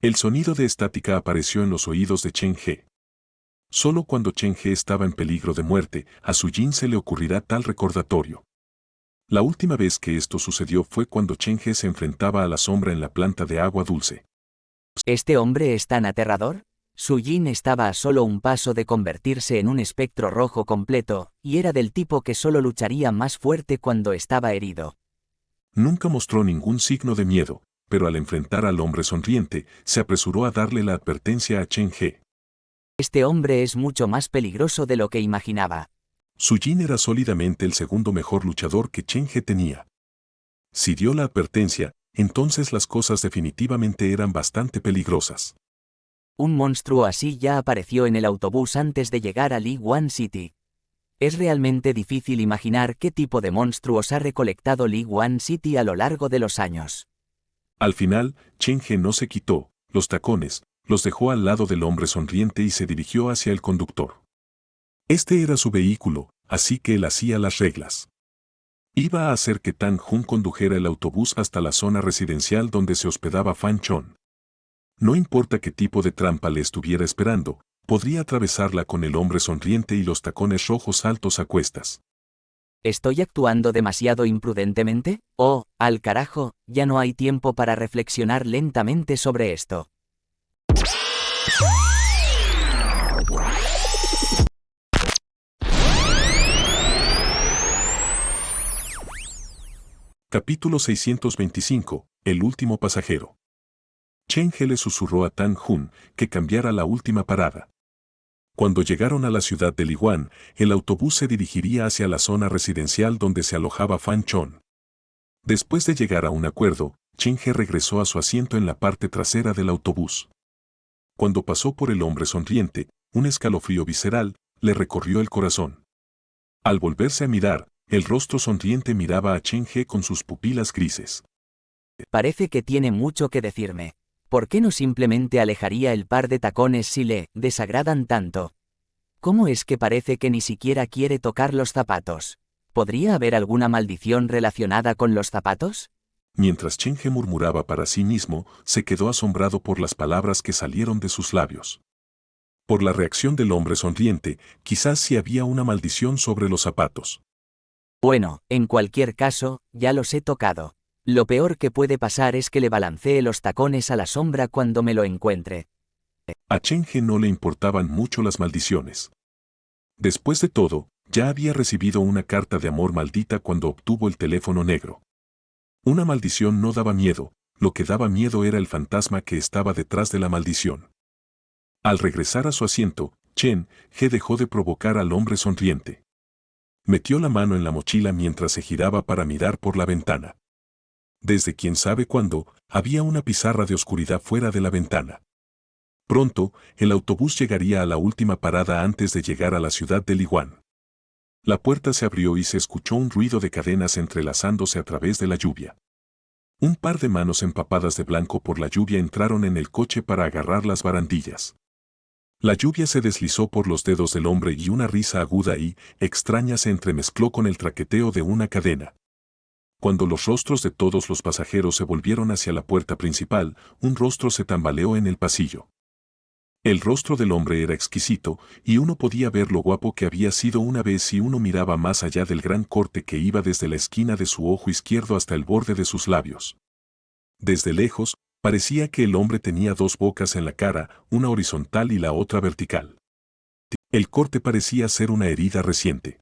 El sonido de estática apareció en los oídos de Chen He. Solo cuando Chen He estaba en peligro de muerte, a Su Jin se le ocurrirá tal recordatorio. La última vez que esto sucedió fue cuando Chen He se enfrentaba a la sombra en la planta de agua dulce. ¿Este hombre es tan aterrador? Su Jin estaba a solo un paso de convertirse en un espectro rojo completo, y era del tipo que solo lucharía más fuerte cuando estaba herido. Nunca mostró ningún signo de miedo, pero al enfrentar al hombre sonriente, se apresuró a darle la advertencia a Chen He. Este hombre es mucho más peligroso de lo que imaginaba. Su Jin era sólidamente el segundo mejor luchador que Chen He tenía. Si dio la advertencia, entonces las cosas definitivamente eran bastante peligrosas. Un monstruo así ya apareció en el autobús antes de llegar a Liguan City. Es realmente difícil imaginar qué tipo de monstruos ha recolectado Liguan City a lo largo de los años. Al final, Chen He no se quitó los tacones, los dejó al lado del hombre sonriente y se dirigió hacia el conductor. Este era su vehículo, así que él hacía las reglas. Iba a hacer que Tang Jun condujera el autobús hasta la zona residencial donde se hospedaba Fan Chon. No importa qué tipo de trampa le estuviera esperando, podría atravesarla con el hombre sonriente y los tacones rojos altos a cuestas. ¿Estoy actuando demasiado imprudentemente? Oh, al carajo, ya no hay tiempo para reflexionar lentamente sobre esto. Capítulo 625. El último pasajero. Chen He le susurró a Tang Jun que cambiara la última parada. Cuando llegaron a la ciudad de Liguan, el autobús se dirigiría hacia la zona residencial donde se alojaba Fan Chon. Después de llegar a un acuerdo, Chen He regresó a su asiento en la parte trasera del autobús. Cuando pasó por el hombre sonriente, un escalofrío visceral le recorrió el corazón. Al volverse a mirar, el rostro sonriente miraba a Chen He con sus pupilas grises. Parece que tiene mucho que decirme. ¿Por qué no simplemente alejaría el par de tacones si le desagradan tanto? ¿Cómo es que parece que ni siquiera quiere tocar los zapatos? ¿Podría haber alguna maldición relacionada con los zapatos? Mientras Chen He murmuraba para sí mismo, se quedó asombrado por las palabras que salieron de sus labios. Por la reacción del hombre sonriente, quizás sí había una maldición sobre los zapatos. Bueno, en cualquier caso, ya los he tocado. Lo peor que puede pasar es que le balancee los tacones a la sombra cuando me lo encuentre. A Chen He no le importaban mucho las maldiciones. Después de todo, ya había recibido una carta de amor maldita cuando obtuvo el teléfono negro. Una maldición no daba miedo, lo que daba miedo era el fantasma que estaba detrás de la maldición. Al regresar a su asiento, Chen He dejó de provocar al hombre sonriente. Metió la mano en la mochila mientras se giraba para mirar por la ventana. Desde quién sabe cuándo, había una pizarra de oscuridad fuera de la ventana. Pronto, el autobús llegaría a la última parada antes de llegar a la ciudad de Liguan. La puerta se abrió y se escuchó un ruido de cadenas entrelazándose a través de la lluvia. Un par de manos empapadas de blanco por la lluvia entraron en el coche para agarrar las barandillas. La lluvia se deslizó por los dedos del hombre y una risa aguda y extraña se entremezcló con el traqueteo de una cadena. Cuando los rostros de todos los pasajeros se volvieron hacia la puerta principal, un rostro se tambaleó en el pasillo. El rostro del hombre era exquisito, y uno podía ver lo guapo que había sido una vez si uno miraba más allá del gran corte que iba desde la esquina de su ojo izquierdo hasta el borde de sus labios. Desde lejos, parecía que el hombre tenía dos bocas en la cara, una horizontal y la otra vertical. El corte parecía ser una herida reciente.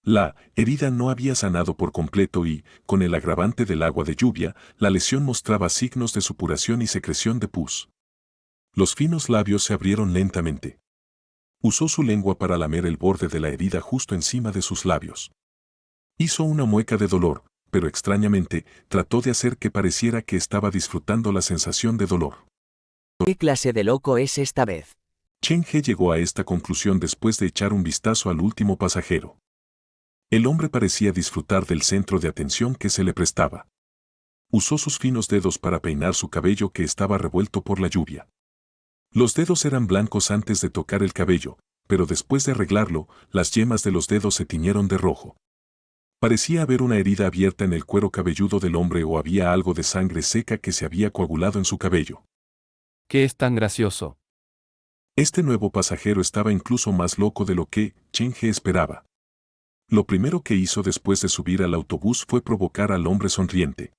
La herida no había sanado por completo y, con el agravante del agua de lluvia, la lesión mostraba signos de supuración y secreción de pus. Los finos labios se abrieron lentamente. Usó su lengua para lamer el borde de la herida justo encima de sus labios. Hizo una mueca de dolor, pero extrañamente, trató de hacer que pareciera que estaba disfrutando la sensación de dolor. ¿Qué clase de loco es esta vez? Chen He llegó a esta conclusión después de echar un vistazo al último pasajero. El hombre parecía disfrutar del centro de atención que se le prestaba. Usó sus finos dedos para peinar su cabello que estaba revuelto por la lluvia. Los dedos eran blancos antes de tocar el cabello, pero después de arreglarlo, las yemas de los dedos se tiñeron de rojo. Parecía haber una herida abierta en el cuero cabelludo del hombre o había algo de sangre seca que se había coagulado en su cabello. ¿Qué es tan gracioso? Este nuevo pasajero estaba incluso más loco de lo que Chen He esperaba. Lo primero que hizo después de subir al autobús fue provocar al hombre sonriente.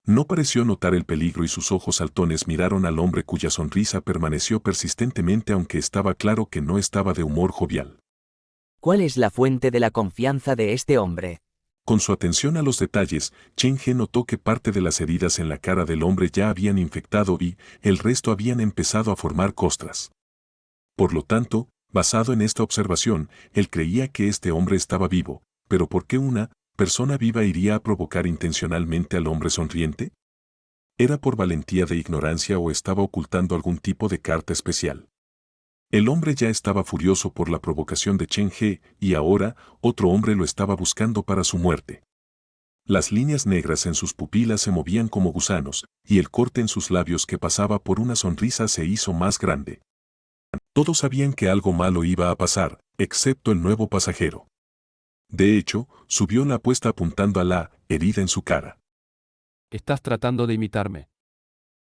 No pareció notar el peligro y sus ojos saltones miraron al hombre cuya sonrisa permaneció persistentemente aunque estaba claro que no estaba de humor jovial. ¿Cuál es la fuente de la confianza de este hombre? Con su atención a los detalles, Chen He notó que parte de las heridas en la cara del hombre ya habían infectado y el resto habían empezado a formar costras. Por lo tanto, basado en esta observación, él creía que este hombre estaba vivo, pero ¿por qué una persona viva iría a provocar intencionalmente al hombre sonriente? ¿Era por valentía de ignorancia o estaba ocultando algún tipo de carta especial? El hombre ya estaba furioso por la provocación de Chen He y ahora otro hombre lo estaba buscando para su muerte. Las líneas negras en sus pupilas se movían como gusanos y el corte en sus labios que pasaba por una sonrisa se hizo más grande. Todos sabían que algo malo iba a pasar, excepto el nuevo pasajero. De hecho, subió la apuesta apuntando a la herida en su cara. Estás tratando de imitarme.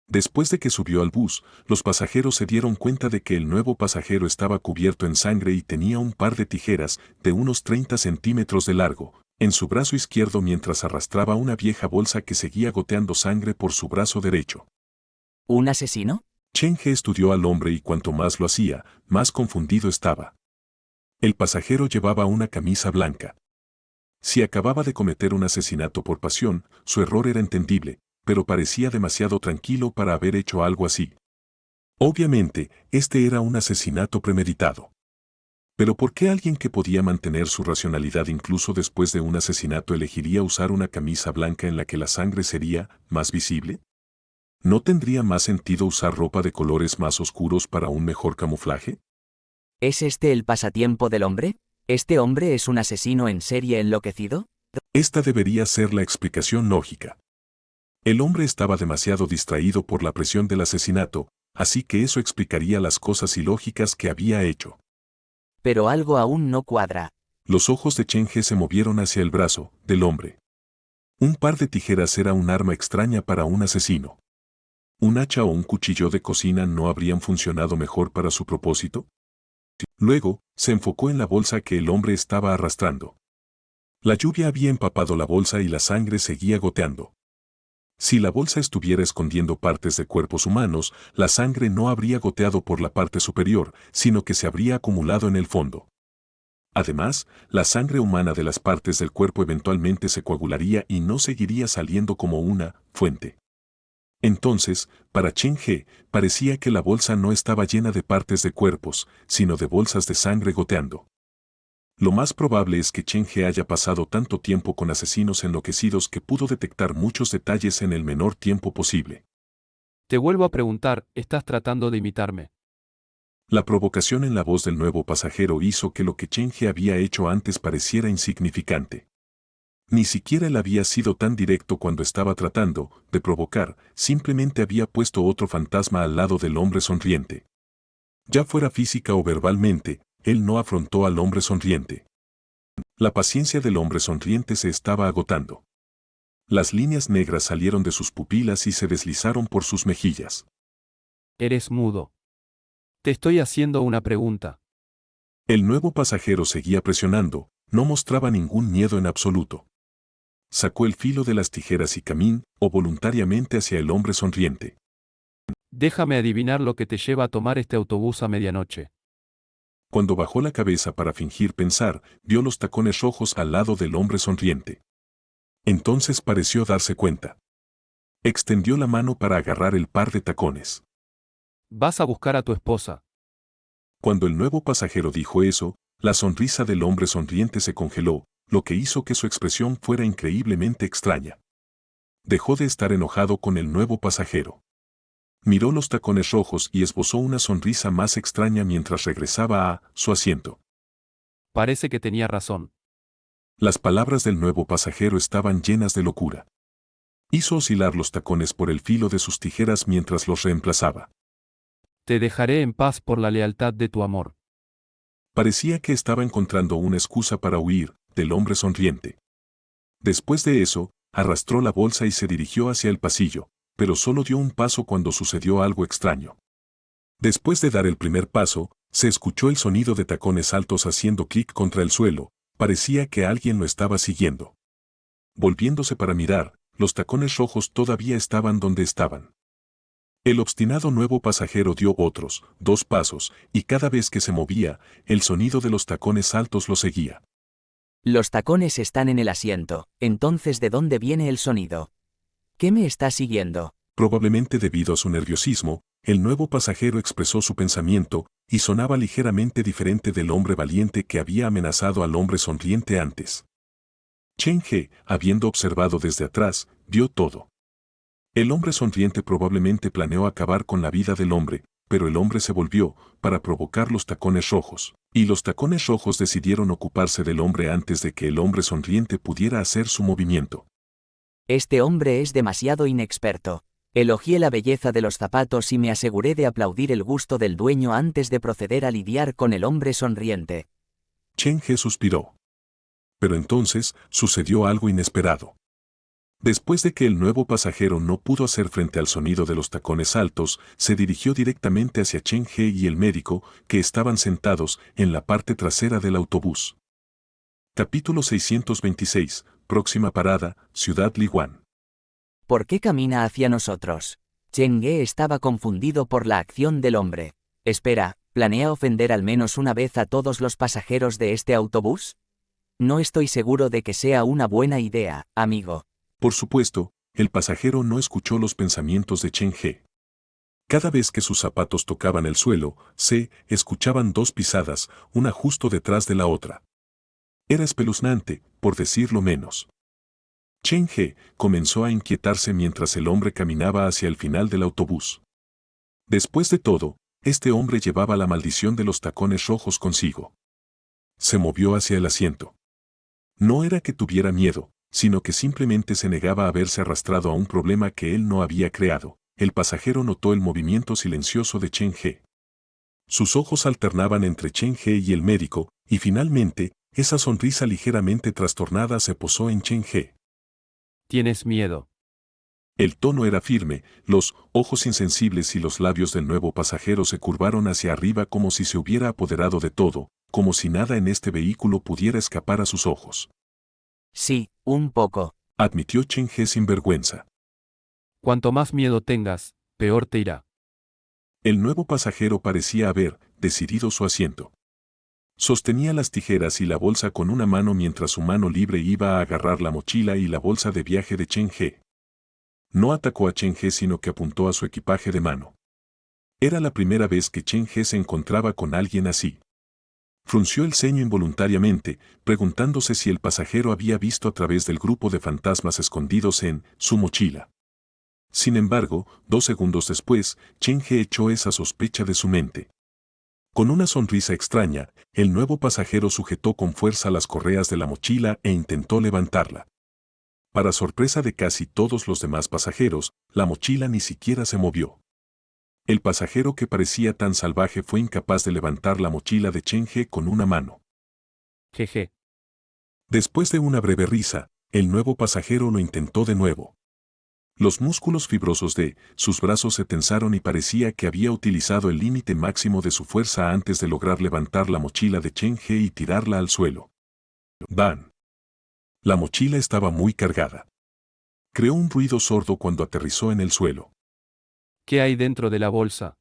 Después de que subió al bus, los pasajeros se dieron cuenta de que el nuevo pasajero estaba cubierto en sangre y tenía un par de tijeras de unos 30 centímetros de largo en su brazo izquierdo mientras arrastraba una vieja bolsa que seguía goteando sangre por su brazo derecho. ¿Un asesino? Chen He estudió al hombre y cuanto más lo hacía, más confundido estaba. El pasajero llevaba una camisa blanca. Si acababa de cometer un asesinato por pasión, su error era entendible, pero parecía demasiado tranquilo para haber hecho algo así. Obviamente, este era un asesinato premeditado. Pero ¿por qué alguien que podía mantener su racionalidad incluso después de un asesinato elegiría usar una camisa blanca en la que la sangre sería más visible? ¿No tendría más sentido usar ropa de colores más oscuros para un mejor camuflaje? ¿Es este el pasatiempo del hombre? ¿Este hombre es un asesino en serie enloquecido? Esta debería ser la explicación lógica. El hombre estaba demasiado distraído por la presión del asesinato, así que eso explicaría las cosas ilógicas que había hecho. Pero algo aún no cuadra. Los ojos de Chen He se movieron hacia el brazo del hombre. Un par de tijeras era un arma extraña para un asesino. ¿Un hacha o un cuchillo de cocina no habrían funcionado mejor para su propósito? Luego, se enfocó en la bolsa que el hombre estaba arrastrando. La lluvia había empapado la bolsa y la sangre seguía goteando. Si la bolsa estuviera escondiendo partes de cuerpos humanos, la sangre no habría goteado por la parte superior, sino que se habría acumulado en el fondo. Además, la sangre humana de las partes del cuerpo eventualmente se coagularía y no seguiría saliendo como una fuente. Entonces, para Chen He, parecía que la bolsa no estaba llena de partes de cuerpos, sino de bolsas de sangre goteando. Lo más probable es que Chen He haya pasado tanto tiempo con asesinos enloquecidos que pudo detectar muchos detalles en el menor tiempo posible. Te vuelvo a preguntar, ¿estás tratando de imitarme? La provocación en la voz del nuevo pasajero hizo que lo que Chen He había hecho antes pareciera insignificante. Ni siquiera él había sido tan directo cuando estaba tratando de provocar, simplemente había puesto otro fantasma al lado del hombre sonriente. Ya fuera física o verbalmente, él no afrontó al hombre sonriente. La paciencia del hombre sonriente se estaba agotando. Las líneas negras salieron de sus pupilas y se deslizaron por sus mejillas. Eres mudo. Te estoy haciendo una pregunta. El nuevo pasajero seguía presionando, no mostraba ningún miedo en absoluto. Sacó el filo de las tijeras y caminó voluntariamente hacia el hombre sonriente. Déjame adivinar lo que te lleva a tomar este autobús a medianoche. Cuando bajó la cabeza para fingir pensar, vio los tacones rojos al lado del hombre sonriente. Entonces pareció darse cuenta. Extendió la mano para agarrar el par de tacones. Vas a buscar a tu esposa. Cuando el nuevo pasajero dijo eso, la sonrisa del hombre sonriente se congeló, lo que hizo que su expresión fuera increíblemente extraña. Dejó de estar enojado con el nuevo pasajero. Miró los tacones rojos y esbozó una sonrisa más extraña mientras regresaba a su asiento. Parece que tenía razón. Las palabras del nuevo pasajero estaban llenas de locura. Hizo oscilar los tacones por el filo de sus tijeras mientras los reemplazaba. Te dejaré en paz por la lealtad de tu amor. Parecía que estaba encontrando una excusa para huir del hombre sonriente. Después de eso, arrastró la bolsa y se dirigió hacia el pasillo, pero solo dio un paso cuando sucedió algo extraño. Después de dar el primer paso, se escuchó el sonido de tacones altos haciendo clic contra el suelo, parecía que alguien lo estaba siguiendo. Volviéndose para mirar, los tacones rojos todavía estaban donde estaban. El obstinado nuevo pasajero dio otros 2 pasos, y cada vez que se movía, el sonido de los tacones altos lo seguía. Los tacones están en el asiento, entonces ¿de dónde viene el sonido? ¿Qué me está siguiendo? Probablemente debido a su nerviosismo, el nuevo pasajero expresó su pensamiento, y sonaba ligeramente diferente del hombre valiente que había amenazado al hombre sonriente antes. Chen He, habiendo observado desde atrás, vio todo. El hombre sonriente probablemente planeó acabar con la vida del hombre, pero el hombre se volvió, para provocar los tacones rojos, y los tacones rojos decidieron ocuparse del hombre antes de que el hombre sonriente pudiera hacer su movimiento. Este hombre es demasiado inexperto. Elogié la belleza de los zapatos y me aseguré de aplaudir el gusto del dueño antes de proceder a lidiar con el hombre sonriente. Chen He suspiró. Pero entonces, sucedió algo inesperado. Después de que el nuevo pasajero no pudo hacer frente al sonido de los tacones altos, se dirigió directamente hacia Chen He y el médico, que estaban sentados en la parte trasera del autobús. Capítulo 626, próxima parada, Ciudad Liwan. ¿Por qué camina hacia nosotros? Chen He estaba confundido por la acción del hombre. Espera, ¿planea ofender al menos una vez a todos los pasajeros de este autobús? No estoy seguro de que sea una buena idea, amigo. Por supuesto, el pasajero no escuchó los pensamientos de Chen He. Cada vez que sus zapatos tocaban el suelo, se escuchaban dos pisadas, una justo detrás de la otra. Era espeluznante, por decirlo menos. Chen He comenzó a inquietarse mientras el hombre caminaba hacia el final del autobús. Después de todo, este hombre llevaba la maldición de los tacones rojos consigo. Se movió hacia el asiento. No era que tuviera miedo, sino que simplemente se negaba a verse arrastrado a un problema que él no había creado. El pasajero notó el movimiento silencioso de Chen He. Sus ojos alternaban entre Chen He y el médico, y finalmente, esa sonrisa ligeramente trastornada se posó en Chen He. ¿Tienes miedo? El tono era firme, los ojos insensibles y los labios del nuevo pasajero se curvaron hacia arriba como si se hubiera apoderado de todo, como si nada en este vehículo pudiera escapar a sus ojos. Sí, un poco, admitió Chen He sin vergüenza. Cuanto más miedo tengas, peor te irá. El nuevo pasajero parecía haber decidido su asiento. Sostenía las tijeras y la bolsa con una mano mientras su mano libre iba a agarrar la mochila y la bolsa de viaje de Chen He. No atacó a Chen He sino que apuntó a su equipaje de mano. Era la primera vez que Chen He se encontraba con alguien así. Frunció el ceño involuntariamente, preguntándose si el pasajero había visto a través del grupo de fantasmas escondidos en su mochila. Sin embargo, 2 segundos después, Chen He echó esa sospecha de su mente. Con una sonrisa extraña, el nuevo pasajero sujetó con fuerza las correas de la mochila e intentó levantarla. Para sorpresa de casi todos los demás pasajeros, la mochila ni siquiera se movió. El pasajero que parecía tan salvaje fue incapaz de levantar la mochila de Chen He con una mano. Jeje. Después de una breve risa, el nuevo pasajero lo intentó de nuevo. Los músculos fibrosos de sus brazos se tensaron y parecía que había utilizado el límite máximo de su fuerza antes de lograr levantar la mochila de Chen He y tirarla al suelo. ¡Bam! La mochila estaba muy cargada. Creó un ruido sordo cuando aterrizó en el suelo. ¿Qué hay dentro de la bolsa?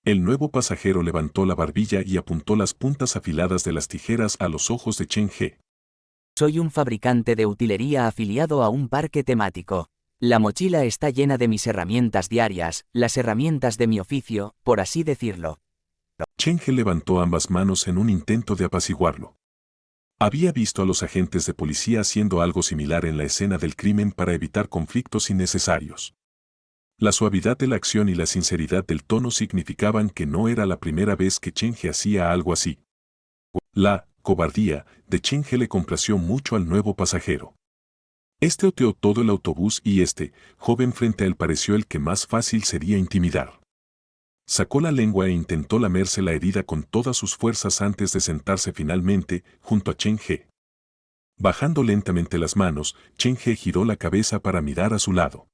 El nuevo pasajero levantó la barbilla y apuntó las puntas afiladas de las tijeras a los ojos de Chen He. Soy un fabricante de utilería afiliado a un parque temático. La mochila está llena de mis herramientas diarias, las herramientas de mi oficio, por así decirlo. Chen He levantó ambas manos en un intento de apaciguarlo. Había visto a los agentes de policía haciendo algo similar en la escena del crimen para evitar conflictos innecesarios. La suavidad de la acción y la sinceridad del tono significaban que no era la primera vez que Chen He hacía algo así. La cobardía de Chen He le complació mucho al nuevo pasajero. Este oteó todo el autobús y este joven frente a él pareció el que más fácil sería intimidar. Sacó la lengua e intentó lamerse la herida con todas sus fuerzas antes de sentarse finalmente junto a Chen He. Bajando lentamente las manos, Chen He giró la cabeza para mirar a su lado.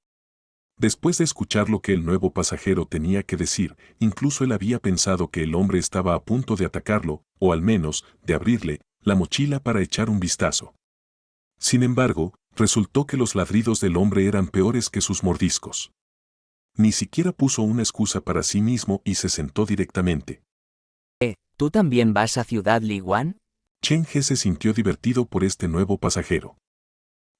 Después de escuchar lo que el nuevo pasajero tenía que decir, incluso él había pensado que el hombre estaba a punto de atacarlo, o al menos, de abrirle la mochila para echar un vistazo. Sin embargo, resultó que los ladridos del hombre eran peores que sus mordiscos. Ni siquiera puso una excusa para sí mismo y se sentó directamente. ¿Tú también vas a Ciudad Liwan? Chen He se sintió divertido por este nuevo pasajero.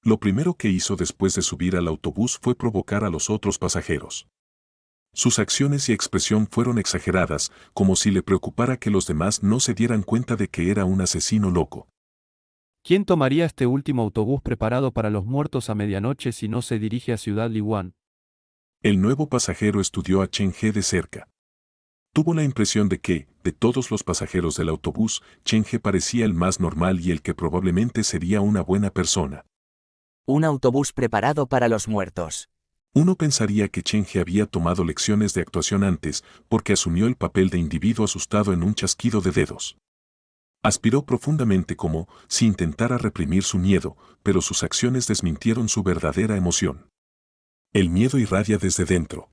Lo primero que hizo después de subir al autobús fue provocar a los otros pasajeros. Sus acciones y expresión fueron exageradas, como si le preocupara que los demás no se dieran cuenta de que era un asesino loco. ¿Quién tomaría este último autobús preparado para los muertos a medianoche si no se dirige a Ciudad Liwan? El nuevo pasajero estudió a Chen He de cerca. Tuvo la impresión de que, de todos los pasajeros del autobús, Chen He parecía el más normal y el que probablemente sería una buena persona. Un autobús preparado para los muertos. Uno pensaría que Chen He había tomado lecciones de actuación antes, porque asumió el papel de individuo asustado en un chasquido de dedos. Aspiró profundamente como si intentara reprimir su miedo, pero sus acciones desmintieron su verdadera emoción. El miedo irradia desde dentro.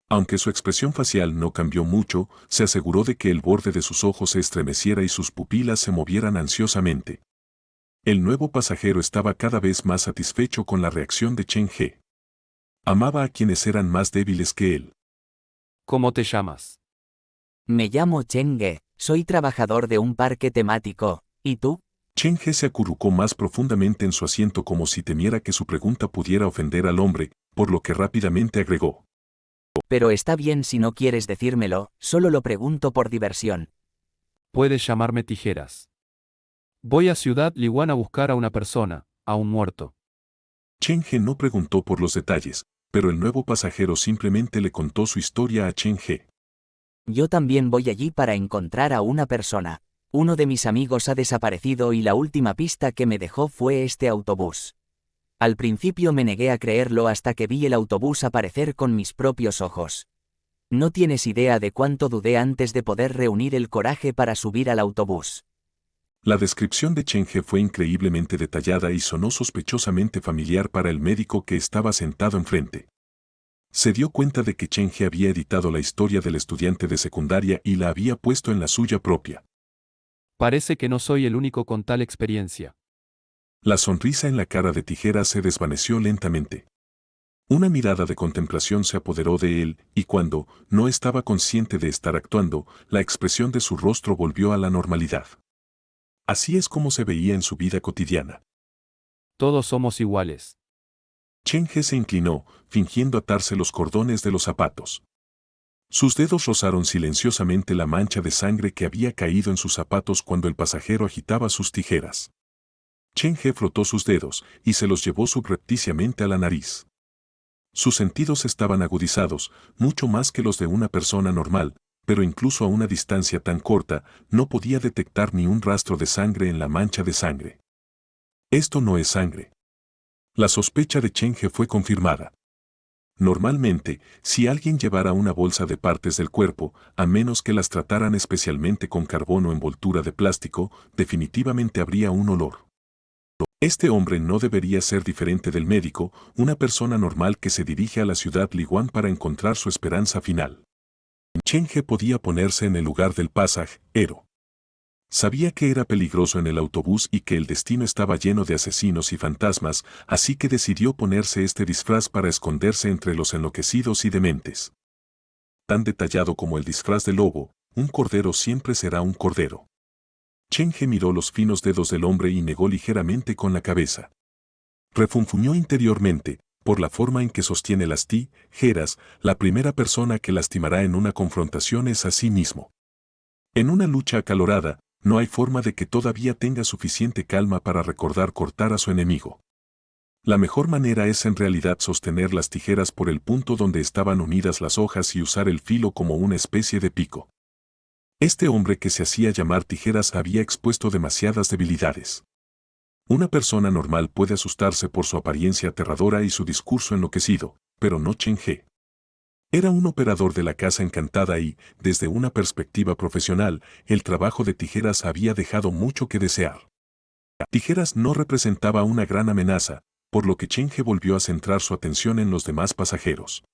Aunque su expresión facial no cambió mucho, se aseguró de que el borde de sus ojos se estremeciera y sus pupilas se movieran ansiosamente. El nuevo pasajero estaba cada vez más satisfecho con la reacción de Chen He. Amaba a quienes eran más débiles que él. ¿Cómo te llamas? Me llamo Chen Ge, soy trabajador de un parque temático. ¿Y tú? Chen He se acurrucó más profundamente en su asiento como si temiera que su pregunta pudiera ofender al hombre, por lo que rápidamente agregó. Pero está bien si no quieres decírmelo, solo lo pregunto por diversión. Puedes llamarme Tijeras. Voy a Ciudad Liwan a buscar a una persona, a un muerto. Chen He no preguntó por los detalles, pero el nuevo pasajero simplemente le contó su historia a Chen He. Yo también voy allí para encontrar a una persona. Uno de mis amigos ha desaparecido y la última pista que me dejó fue este autobús. Al principio me negué a creerlo hasta que vi el autobús aparecer con mis propios ojos. No tienes idea de cuánto dudé antes de poder reunir el coraje para subir al autobús. La descripción de Chen He fue increíblemente detallada y sonó sospechosamente familiar para el médico que estaba sentado enfrente. Se dio cuenta de que Chen He había editado la historia del estudiante de secundaria y la había puesto en la suya propia. Parece que no soy el único con tal experiencia. La sonrisa en la cara de Tijeras se desvaneció lentamente. Una mirada de contemplación se apoderó de él, y cuando no estaba consciente de estar actuando, la expresión de su rostro volvió a la normalidad. Así es como se veía en su vida cotidiana. Todos somos iguales. Chen He se inclinó, fingiendo atarse los cordones de los zapatos. Sus dedos rozaron silenciosamente la mancha de sangre que había caído en sus zapatos cuando el pasajero agitaba sus tijeras. Chen He frotó sus dedos y se los llevó subrepticiamente a la nariz. Sus sentidos estaban agudizados, mucho más que los de una persona normal, pero incluso a una distancia tan corta, no podía detectar ni un rastro de sangre en la mancha de sangre. Esto no es sangre. La sospecha de Chen He fue confirmada. Normalmente, si alguien llevara una bolsa de partes del cuerpo, a menos que las trataran especialmente con carbón o envoltura de plástico, definitivamente habría un olor. Este hombre no debería ser diferente del médico, una persona normal que se dirige a la ciudad Liwan para encontrar su esperanza final. Chen He podía ponerse en el lugar del pasajero. Sabía que era peligroso en el autobús y que el destino estaba lleno de asesinos y fantasmas, así que decidió ponerse este disfraz para esconderse entre los enloquecidos y dementes. Tan detallado como el disfraz del lobo, un cordero siempre será un cordero. Chen He miró los finos dedos del hombre y negó ligeramente con la cabeza. Refunfuñó interiormente, por la forma en que sostiene las tijeras, la primera persona que lastimará en una confrontación es a sí mismo. En una lucha acalorada, no hay forma de que todavía tenga suficiente calma para recordar cortar a su enemigo. La mejor manera es en realidad sostener las tijeras por el punto donde estaban unidas las hojas y usar el filo como una especie de pico. Este hombre que se hacía llamar Tijeras había expuesto demasiadas debilidades. Una persona normal puede asustarse por su apariencia aterradora y su discurso enloquecido, pero no Chen He. Era un operador de la Casa Encantada y, desde una perspectiva profesional, el trabajo de Tijeras había dejado mucho que desear. Tijeras no representaba una gran amenaza, por lo que Chen He volvió a centrar su atención en los demás pasajeros.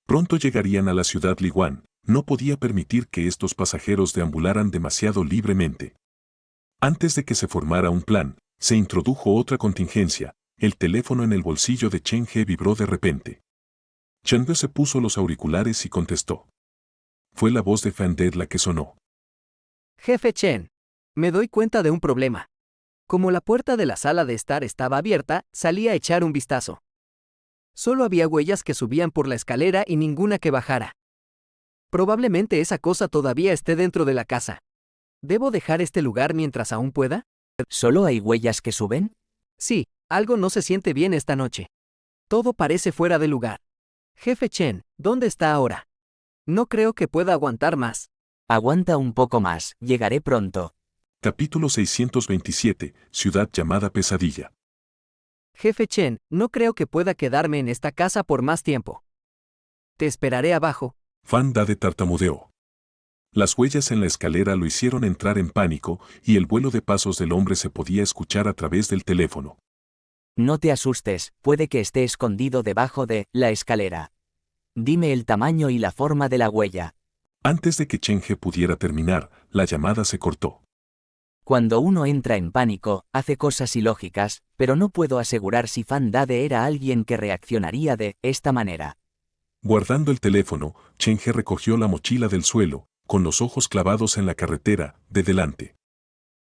Pronto llegarían a la ciudad Liwan, no podía permitir que estos pasajeros deambularan demasiado libremente. Antes de que se formara un plan, se introdujo otra contingencia, el teléfono en el bolsillo de Chen He vibró de repente. Chen He se puso los auriculares y contestó. Fue la voz de Fan De la que sonó. Jefe Chen. Me doy cuenta de un problema. Como la puerta de la sala de estar estaba abierta, salí a echar un vistazo. Solo había huellas que subían por la escalera y ninguna que bajara. Probablemente esa cosa todavía esté dentro de la casa. ¿Debo dejar este lugar mientras aún pueda? ¿Solo hay huellas que suben? Sí, algo no se siente bien esta noche. Todo parece fuera de lugar. Jefe Chen, ¿dónde está ahora? No creo que pueda aguantar más. Aguanta un poco más, llegaré pronto. Capítulo 627, Ciudad llamada Pesadilla. Jefe Chen, no creo que pueda quedarme en esta casa por más tiempo. Te esperaré abajo. Fan Dade tartamudeó. Las huellas en la escalera lo hicieron entrar en pánico y el vuelo de pasos del hombre se podía escuchar a través del teléfono. No te asustes, puede que esté escondido debajo de la escalera. Dime el tamaño y la forma de la huella. Antes de que Chenge pudiera terminar, la llamada se cortó. Cuando uno entra en pánico, hace cosas ilógicas, pero no puedo asegurar si Fan Dade era alguien que reaccionaría de esta manera. Guardando el teléfono, Chenge recogió la mochila del suelo, con los ojos clavados en la carretera, de delante.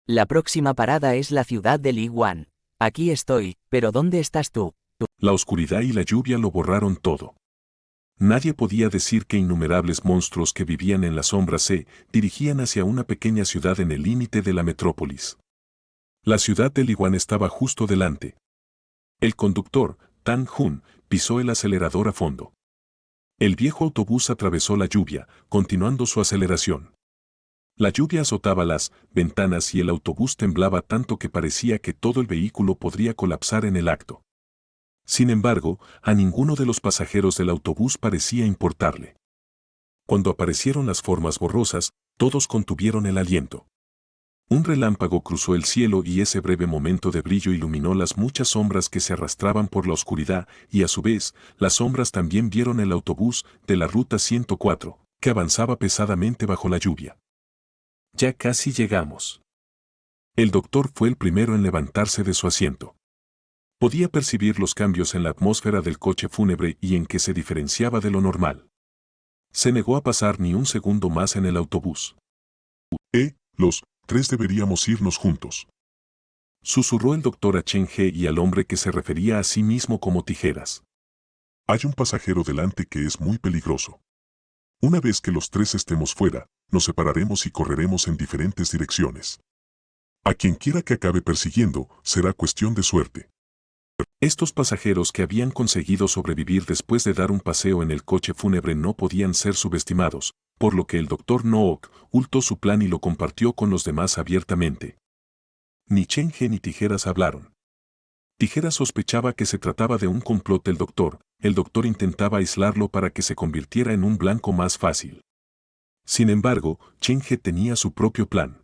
La próxima parada es la ciudad de Liwan. Aquí estoy, pero ¿dónde estás tú? La oscuridad y la lluvia lo borraron todo. Nadie podía decir que innumerables monstruos que vivían en las sombras se dirigían hacia una pequeña ciudad en el límite de la metrópolis. La ciudad de Liwan estaba justo delante. El conductor, Tan Hun, pisó el acelerador a fondo. El viejo autobús atravesó la lluvia, continuando su aceleración. La lluvia azotaba las ventanas y el autobús temblaba tanto que parecía que todo el vehículo podría colapsar en el acto. Sin embargo, a ninguno de los pasajeros del autobús parecía importarle. Cuando aparecieron las formas borrosas, todos contuvieron el aliento. Un relámpago cruzó el cielo y ese breve momento de brillo iluminó las muchas sombras que se arrastraban por la oscuridad y a su vez, las sombras también vieron el autobús de la ruta 104, que avanzaba pesadamente bajo la lluvia. Ya casi llegamos. El doctor fue el primero en levantarse de su asiento. Podía percibir los cambios en la atmósfera del coche fúnebre y en que se diferenciaba de lo normal. Se negó a pasar ni un segundo más en el autobús. Los 3 deberíamos irnos juntos. Susurró el doctor a Chen He y al hombre que se refería a sí mismo como Tijeras. Hay un pasajero delante que es muy peligroso. Una vez que los 3 estemos fuera, nos separaremos y correremos en diferentes direcciones. A quien quiera que acabe persiguiendo, será cuestión de suerte. Estos pasajeros que habían conseguido sobrevivir después de dar un paseo en el coche fúnebre no podían ser subestimados, por lo que el doctor Nook ocultó su plan y lo compartió con los demás abiertamente. Ni Chen He ni Tijeras hablaron. Tijeras sospechaba que se trataba de un complot del doctor, el doctor intentaba aislarlo para que se convirtiera en un blanco más fácil. Sin embargo, Chen He tenía su propio plan.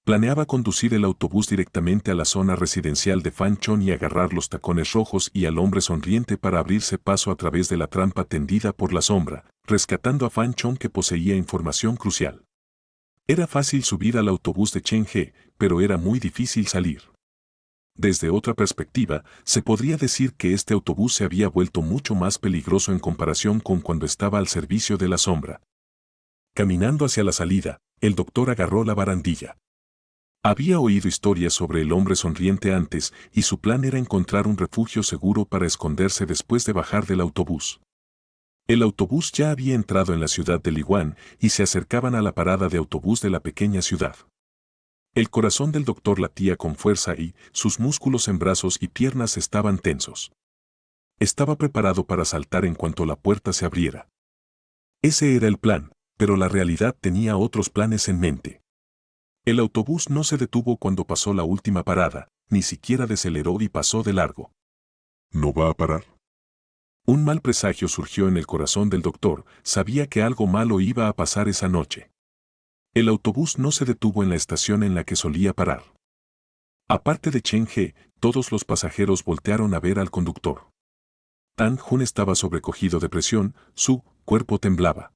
Planeaba conducir el autobús directamente a la zona residencial de Fan Chon y agarrar los tacones rojos y al hombre sonriente para abrirse paso a través de la trampa tendida por la sombra, rescatando a Fan Chon que poseía información crucial. Era fácil subir al autobús de Chen He, pero era muy difícil salir. Desde otra perspectiva, se podría decir que este autobús se había vuelto mucho más peligroso en comparación con cuando estaba al servicio de la sombra. Caminando hacia la salida, el doctor agarró la barandilla. Había oído historias sobre el hombre sonriente antes y su plan era encontrar un refugio seguro para esconderse después de bajar del autobús. El autobús ya había entrado en la ciudad de Liwan y se acercaban a la parada de autobús de la pequeña ciudad. El corazón del doctor latía con fuerza y sus músculos en brazos y piernas estaban tensos. Estaba preparado para saltar en cuanto la puerta se abriera. Ese era el plan, pero la realidad tenía otros planes en mente. El autobús no se detuvo cuando pasó la última parada, ni siquiera deceleró y pasó de largo. ¿No va a parar? Un mal presagio surgió en el corazón del doctor, sabía que algo malo iba a pasar esa noche. El autobús no se detuvo en la estación en la que solía parar. Aparte de Chen He, todos los pasajeros voltearon a ver al conductor. Tan Hun estaba sobrecogido de presión, su cuerpo temblaba.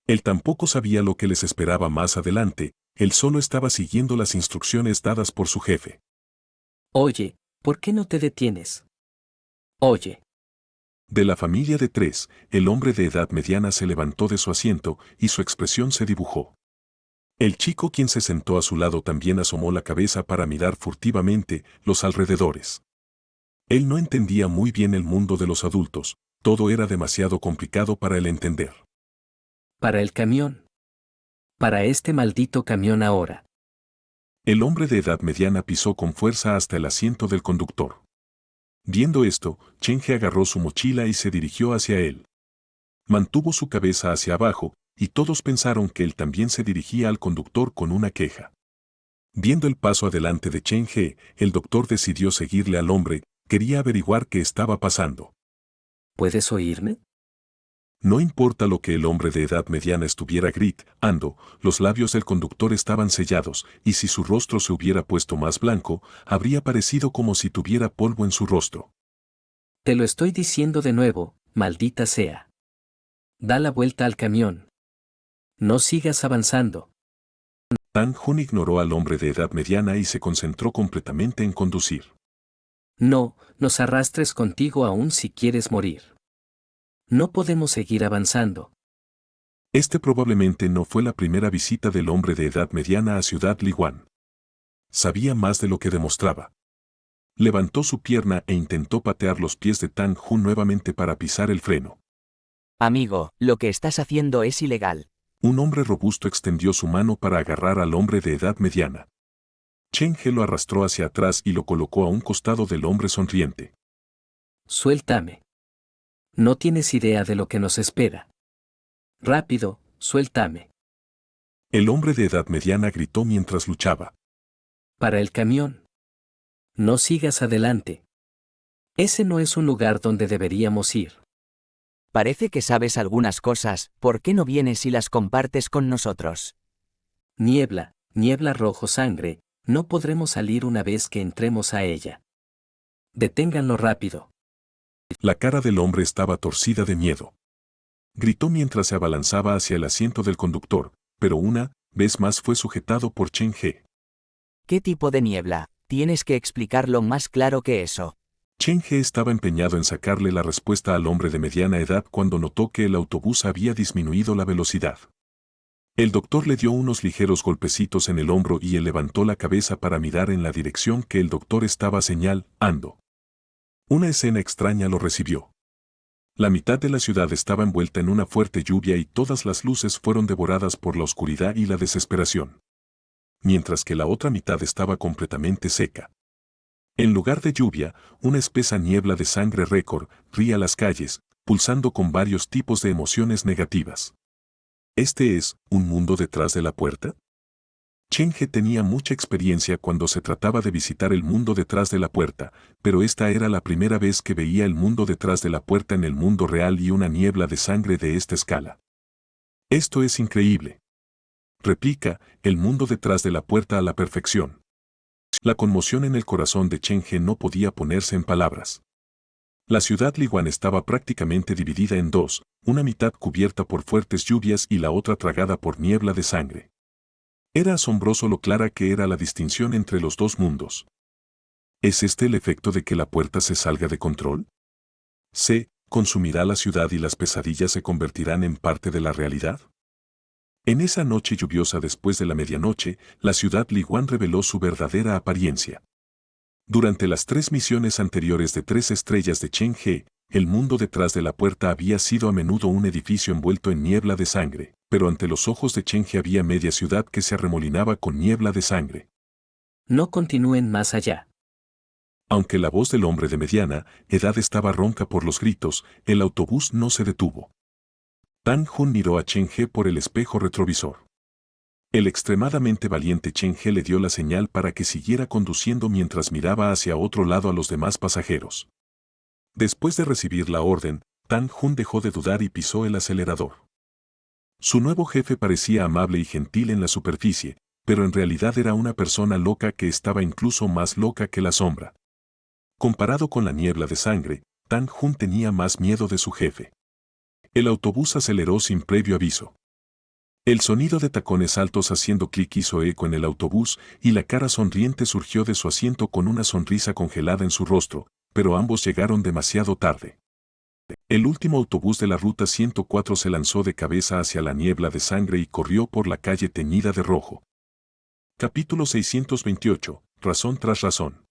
Él tampoco sabía lo que les esperaba más adelante, él solo estaba siguiendo las instrucciones dadas por su jefe. Oye, ¿por qué no te detienes? Oye. De la familia de 3, el hombre de edad mediana se levantó de su asiento y su expresión se dibujó. El chico quien se sentó a su lado también asomó la cabeza para mirar furtivamente los alrededores. Él no entendía muy bien el mundo de los adultos, todo era demasiado complicado para él entender. Para el camión. Para este maldito camión ahora. El hombre de edad mediana pisó con fuerza hasta el asiento del conductor. Viendo esto, Chenge agarró su mochila y se dirigió hacia él. Mantuvo su cabeza hacia abajo, y todos pensaron que él también se dirigía al conductor con una queja. Viendo el paso adelante de Chenge, el doctor decidió seguirle al hombre, quería averiguar qué estaba pasando. ¿Puedes oírme? No importa lo que el hombre de edad mediana estuviera gritando, los labios del conductor estaban sellados, y si su rostro se hubiera puesto más blanco, habría parecido como si tuviera polvo en su rostro. Te lo estoy diciendo de nuevo, maldita sea. Da la vuelta al camión. No sigas avanzando. Tan Hun ignoró al hombre de edad mediana y se concentró completamente en conducir. No, nos arrastres contigo aún si quieres morir. No podemos seguir avanzando. Este probablemente no fue la primera visita del hombre de edad mediana a Ciudad Liwan. Sabía más de lo que demostraba. Levantó su pierna e intentó patear los pies de Tan Hun nuevamente para pisar el freno. Amigo, lo que estás haciendo es ilegal. Un hombre robusto extendió su mano para agarrar al hombre de edad mediana. Chenge lo arrastró hacia atrás y lo colocó a un costado del hombre sonriente. Suéltame. No tienes idea de lo que nos espera. Rápido, suéltame. El hombre de edad mediana gritó mientras luchaba. Para el camión. No sigas adelante. Ese no es un lugar donde deberíamos ir. Parece que sabes algunas cosas, ¿por qué no vienes y las compartes con nosotros? Niebla, niebla rojo sangre, no podremos salir una vez que entremos a ella. Deténganlo rápido. La cara del hombre estaba torcida de miedo. Gritó mientras se abalanzaba hacia el asiento del conductor, pero una vez más fue sujetado por Chenge. ¿Qué tipo de niebla? Tienes que explicarlo más claro que eso. Chenge estaba empeñado en sacarle la respuesta al hombre de mediana edad cuando notó que el autobús había disminuido la velocidad. El doctor le dio unos ligeros golpecitos en el hombro y él levantó la cabeza para mirar en la dirección que el doctor estaba señalando. Una escena extraña lo recibió. La mitad de la ciudad estaba envuelta en una fuerte lluvia y todas las luces fueron devoradas por la oscuridad y la desesperación. Mientras que la otra mitad estaba completamente seca. En lugar de lluvia, una espesa niebla de sangre recorría las calles, pulsando con varios tipos de emociones negativas. ¿Este es un mundo detrás de la puerta? Chenge tenía mucha experiencia cuando se trataba de visitar el mundo detrás de la puerta, pero esta era la primera vez que veía el mundo detrás de la puerta en el mundo real y una niebla de sangre de esta escala. Esto es increíble. Replica el mundo detrás de la puerta a la perfección. La conmoción en el corazón de Chenge no podía ponerse en palabras. La ciudad Liwan estaba prácticamente dividida en dos, una mitad cubierta por fuertes lluvias y la otra tragada por niebla de sangre. Era asombroso lo clara que era la distinción entre los dos mundos. ¿Es este el efecto de que la puerta se salga de control? ¿Se consumirá la ciudad y las pesadillas se convertirán en parte de la realidad? En esa noche lluviosa después de la medianoche, la ciudad Liwan reveló su verdadera apariencia. Durante las 3 misiones anteriores de 3 estrellas de Chenge, el mundo detrás de la puerta había sido a menudo un edificio envuelto en niebla de sangre, pero ante los ojos de Chenge había media ciudad que se arremolinaba con niebla de sangre. No continúen más allá. Aunque la voz del hombre de mediana edad estaba ronca por los gritos, el autobús no se detuvo. Tan Hun miró a Chenge por el espejo retrovisor. El extremadamente valiente Chenge le dio la señal para que siguiera conduciendo mientras miraba hacia otro lado a los demás pasajeros. Después de recibir la orden, Tan Hun dejó de dudar y pisó el acelerador. Su nuevo jefe parecía amable y gentil en la superficie, pero en realidad era una persona loca que estaba incluso más loca que la sombra. Comparado con la niebla de sangre, Tan Hun tenía más miedo de su jefe. El autobús aceleró sin previo aviso. El sonido de tacones altos haciendo clic hizo eco en el autobús y la cara sonriente surgió de su asiento con una sonrisa congelada en su rostro, pero ambos llegaron demasiado tarde. El último autobús de la ruta 104 se lanzó de cabeza hacia la niebla de sangre y corrió por la calle teñida de rojo. Capítulo 628. Razón tras razón.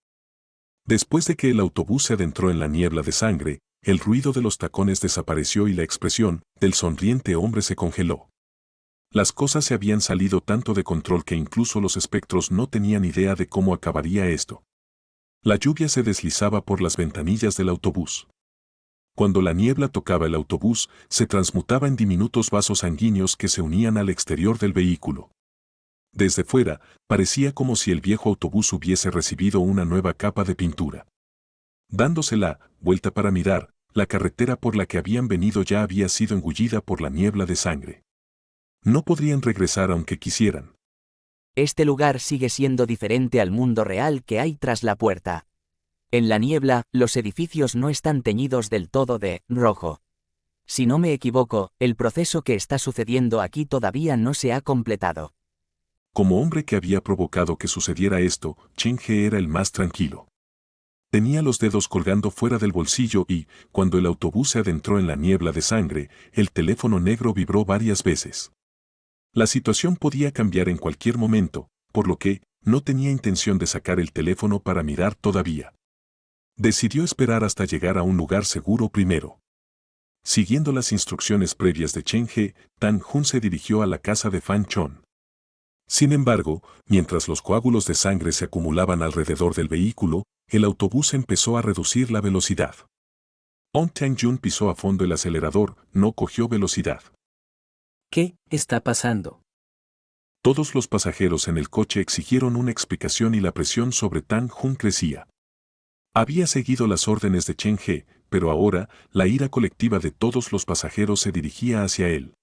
Después de que el autobús se adentró en la niebla de sangre, el ruido de los tacones desapareció y la expresión del sonriente hombre se congeló. Las cosas se habían salido tanto de control que incluso los espectros no tenían idea de cómo acabaría esto. La lluvia se deslizaba por las ventanillas del autobús. Cuando la niebla tocaba el autobús, se transmutaba en diminutos vasos sanguíneos que se unían al exterior del vehículo. Desde fuera, parecía como si el viejo autobús hubiese recibido una nueva capa de pintura. Dándose la vuelta para mirar, la carretera por la que habían venido ya había sido engullida por la niebla de sangre. No podrían regresar aunque quisieran. Este lugar sigue siendo diferente al mundo real que hay tras la puerta. En la niebla, los edificios no están teñidos del todo de rojo. Si no me equivoco, el proceso que está sucediendo aquí todavía no se ha completado. Como hombre que había provocado que sucediera esto, Chen-He era el más tranquilo. Tenía los dedos colgando fuera del bolsillo y, cuando el autobús se adentró en la niebla de sangre, el teléfono negro vibró varias veces. La situación podía cambiar en cualquier momento, por lo que no tenía intención de sacar el teléfono para mirar todavía. Decidió esperar hasta llegar a un lugar seguro primero. Siguiendo las instrucciones previas de Chen-He, Tan-Hun se dirigió a la casa de Fan Chon. Sin embargo, mientras los coágulos de sangre se acumulaban alrededor del vehículo, el autobús empezó a reducir la velocidad. On Tianjun pisó a fondo el acelerador, no cogió velocidad. ¿Qué está pasando? Todos los pasajeros en el coche exigieron una explicación y la presión sobre Tan-Hun crecía. Había seguido las órdenes de Chen-He, pero ahora, la ira colectiva de todos los pasajeros se dirigía hacia él.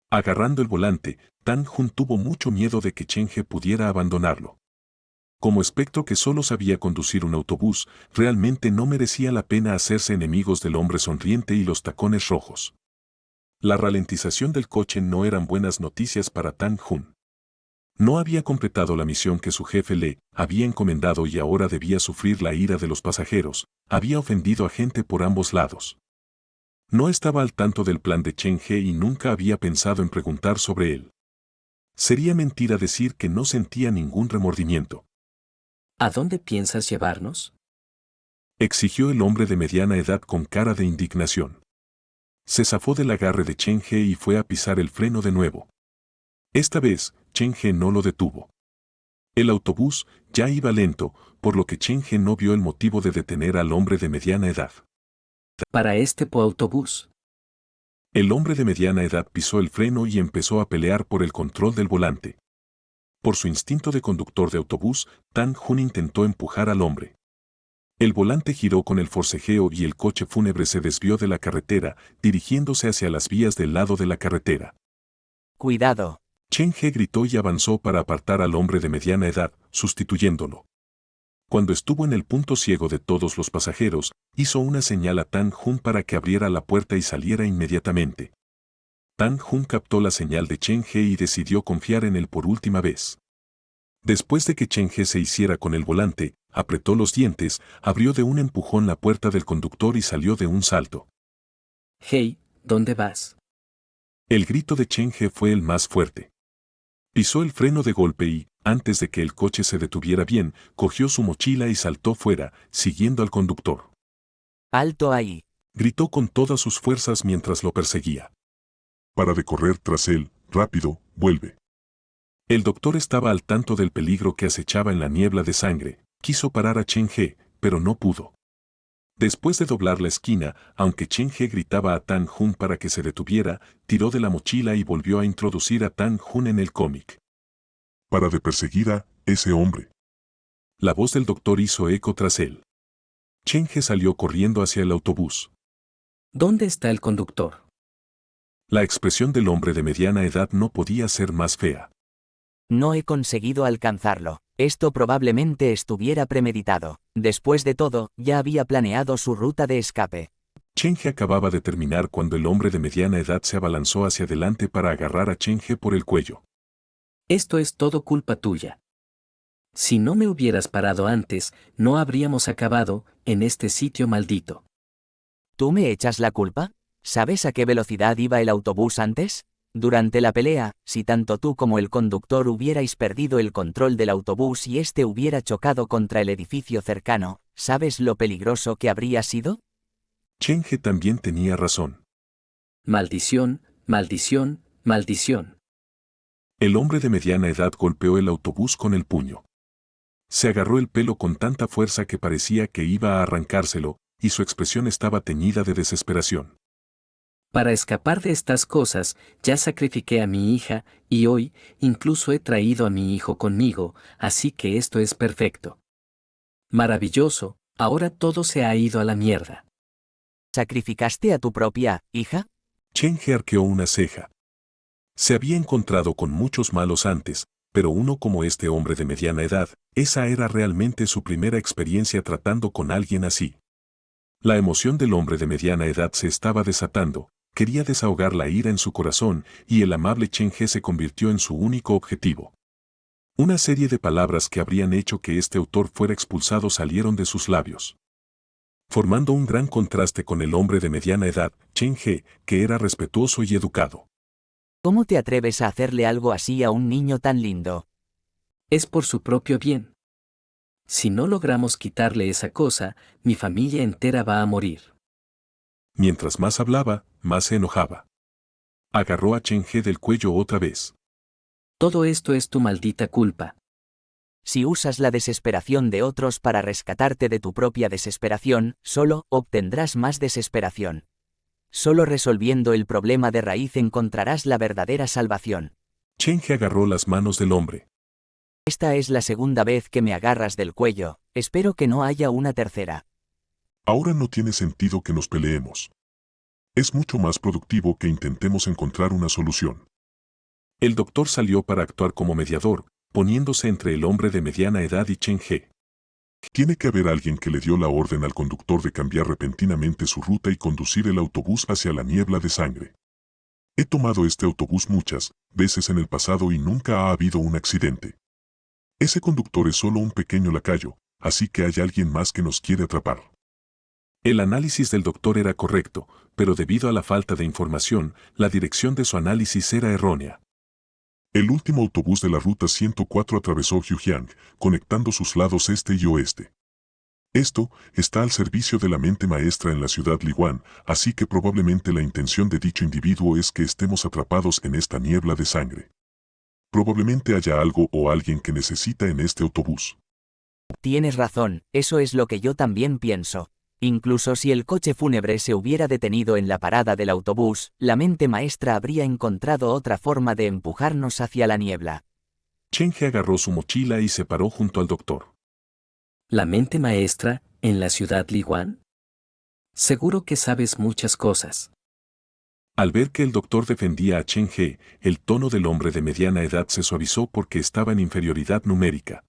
Agarrando el volante, Tan-Hun tuvo mucho miedo de que Chen-He pudiera abandonarlo. Como espectro que solo sabía conducir un autobús, realmente no merecía la pena hacerse enemigos del hombre sonriente y los tacones rojos. La ralentización del coche no eran buenas noticias para Tan-Hun. No había completado la misión que su jefe le había encomendado y ahora debía sufrir la ira de los pasajeros. Había ofendido a gente por ambos lados. No estaba al tanto del plan de Chen-He y nunca había pensado en preguntar sobre él. Sería mentira decir que no sentía ningún remordimiento. ¿A dónde piensas llevarnos? Exigió el hombre de mediana edad con cara de indignación. Se zafó del agarre de Chen-He y fue a pisar el freno de nuevo. Esta vez, Chen-He no lo detuvo. El autobús ya iba lento, por lo que Chen-He no vio el motivo de detener al hombre de mediana edad. Para este autobús. El hombre de mediana edad pisó el freno y empezó a pelear por el control del volante. Por su instinto de conductor de autobús, Tan-Hun intentó empujar al hombre. El volante giró con el forcejeo y el coche fúnebre se desvió de la carretera, dirigiéndose hacia las vías del lado de la carretera. Cuidado. Chen-He gritó y avanzó para apartar al hombre de mediana edad, sustituyéndolo. Cuando estuvo en el punto ciego de todos los pasajeros, hizo una señal a Tan-Hun para que abriera la puerta y saliera inmediatamente. Tan-Hun captó la señal de Chen-He y decidió confiar en él por última vez. Después de que Chen-He se hiciera con el volante, apretó los dientes, abrió de un empujón la puerta del conductor y salió de un salto. Hey, ¿dónde vas? El grito de Chen-He fue el más fuerte. Pisó el freno de golpe y, antes de que el coche se detuviera bien, cogió su mochila y saltó fuera, siguiendo al conductor. Alto ahí. Gritó con todas sus fuerzas mientras lo perseguía. Para de correr tras él, rápido, vuelve. El doctor estaba al tanto del peligro que acechaba en la niebla de sangre. Quiso parar a Chen-He, pero no pudo. Después de doblar la esquina, aunque Chen-He gritaba a Tan-Hun para que se detuviera, tiró de la mochila y volvió a introducir a Tan-Hun en el cómic. Para de perseguir a ese hombre. La voz del doctor hizo eco tras él. Chen-He salió corriendo hacia el autobús. ¿Dónde está el conductor? La expresión del hombre de mediana edad no podía ser más fea. No he conseguido alcanzarlo. Esto probablemente estuviera premeditado. Después de todo, ya había planeado su ruta de escape. Chen-He acababa de terminar cuando el hombre de mediana edad se abalanzó hacia adelante para agarrar a Chen-He por el cuello. Esto es todo culpa tuya. Si no me hubieras parado antes, no habríamos acabado en este sitio maldito. ¿Tú me echas la culpa? ¿Sabes a qué velocidad iba el autobús antes? Durante la pelea, si tanto tú como el conductor hubierais perdido el control del autobús y este hubiera chocado contra el edificio cercano, ¿sabes lo peligroso que habría sido? Chen He también tenía razón. Maldición, maldición, maldición. El hombre de mediana edad golpeó el autobús con el puño. Se agarró el pelo con tanta fuerza que parecía que iba a arrancárselo, y su expresión estaba teñida de desesperación. Para escapar de estas cosas, ya sacrifiqué a mi hija, y hoy, incluso he traído a mi hijo conmigo, así que esto es perfecto. Maravilloso, ahora todo se ha ido a la mierda. ¿Sacrificaste a tu propia hija? Chen He arqueó una ceja. Se había encontrado con muchos malos antes, pero uno como este hombre de mediana edad, esa era realmente su primera experiencia tratando con alguien así. La emoción del hombre de mediana edad se estaba desatando, quería desahogar la ira en su corazón y el amable Chen He se convirtió en su único objetivo. Una serie de palabras que habrían hecho que este autor fuera expulsado salieron de sus labios, formando un gran contraste con el hombre de mediana edad, Chen He, que era respetuoso y educado. ¿Cómo te atreves a hacerle algo así a un niño tan lindo? Es por su propio bien. Si no logramos quitarle esa cosa, mi familia entera va a morir. Mientras más hablaba, más se enojaba. Agarró a Chen He del cuello otra vez. Todo esto es tu maldita culpa. Si usas la desesperación de otros para rescatarte de tu propia desesperación, solo obtendrás más desesperación. Solo resolviendo el problema de raíz encontrarás la verdadera salvación. Chen He agarró las manos del hombre. Esta es la segunda vez que me agarras del cuello, espero que no haya una tercera. Ahora no tiene sentido que nos peleemos. Es mucho más productivo que intentemos encontrar una solución. El doctor salió para actuar como mediador, poniéndose entre el hombre de mediana edad y Chen He. Tiene que haber alguien que le dio la orden al conductor de cambiar repentinamente su ruta y conducir el autobús hacia la niebla de sangre. He tomado este autobús muchas veces en el pasado y nunca ha habido un accidente. Ese conductor es solo un pequeño lacayo, así que hay alguien más que nos quiere atrapar. El análisis del doctor era correcto, pero debido a la falta de información, la dirección de su análisis era errónea. El último autobús de la ruta 104 atravesó Yujiang, conectando sus lados este y oeste. Esto está al servicio de la mente maestra en la ciudad Liwan, así que probablemente la intención de dicho individuo es que estemos atrapados en esta niebla de sangre. Probablemente haya algo o alguien que necesita en este autobús. Tienes razón, eso es lo que yo también pienso. Incluso si el coche fúnebre se hubiera detenido en la parada del autobús, la mente maestra habría encontrado otra forma de empujarnos hacia la niebla. Chen He agarró su mochila y se paró junto al doctor. ¿La mente maestra, en la ciudad Liwan? Seguro que sabes muchas cosas. Al ver que el doctor defendía a Chen He, el tono del hombre de mediana edad se suavizó porque estaba en inferioridad numérica.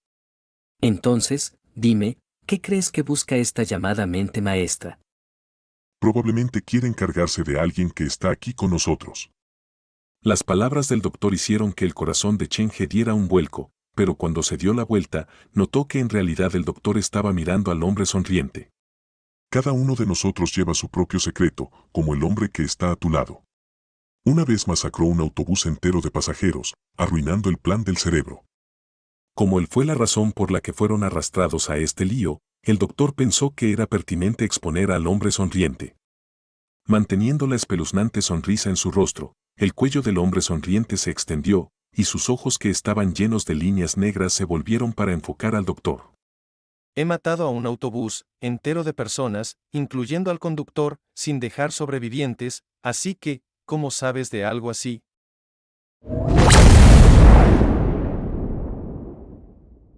Entonces, dime, ¿qué crees que busca esta llamada mente maestra? Probablemente quiere encargarse de alguien que está aquí con nosotros. Las palabras del doctor hicieron que el corazón de Chen He diera un vuelco, pero cuando se dio la vuelta, notó que en realidad el doctor estaba mirando al hombre sonriente. Cada uno de nosotros lleva su propio secreto, como el hombre que está a tu lado. Una vez masacró un autobús entero de pasajeros, arruinando el plan del cerebro. Como él fue la razón por la que fueron arrastrados a este lío, el doctor pensó que era pertinente exponer al hombre sonriente. Manteniendo la espeluznante sonrisa en su rostro, el cuello del hombre sonriente se extendió, y sus ojos que estaban llenos de líneas negras se volvieron para enfocar al doctor. He matado a un autobús entero de personas, incluyendo al conductor, sin dejar sobrevivientes, así que, ¿cómo sabes de algo así?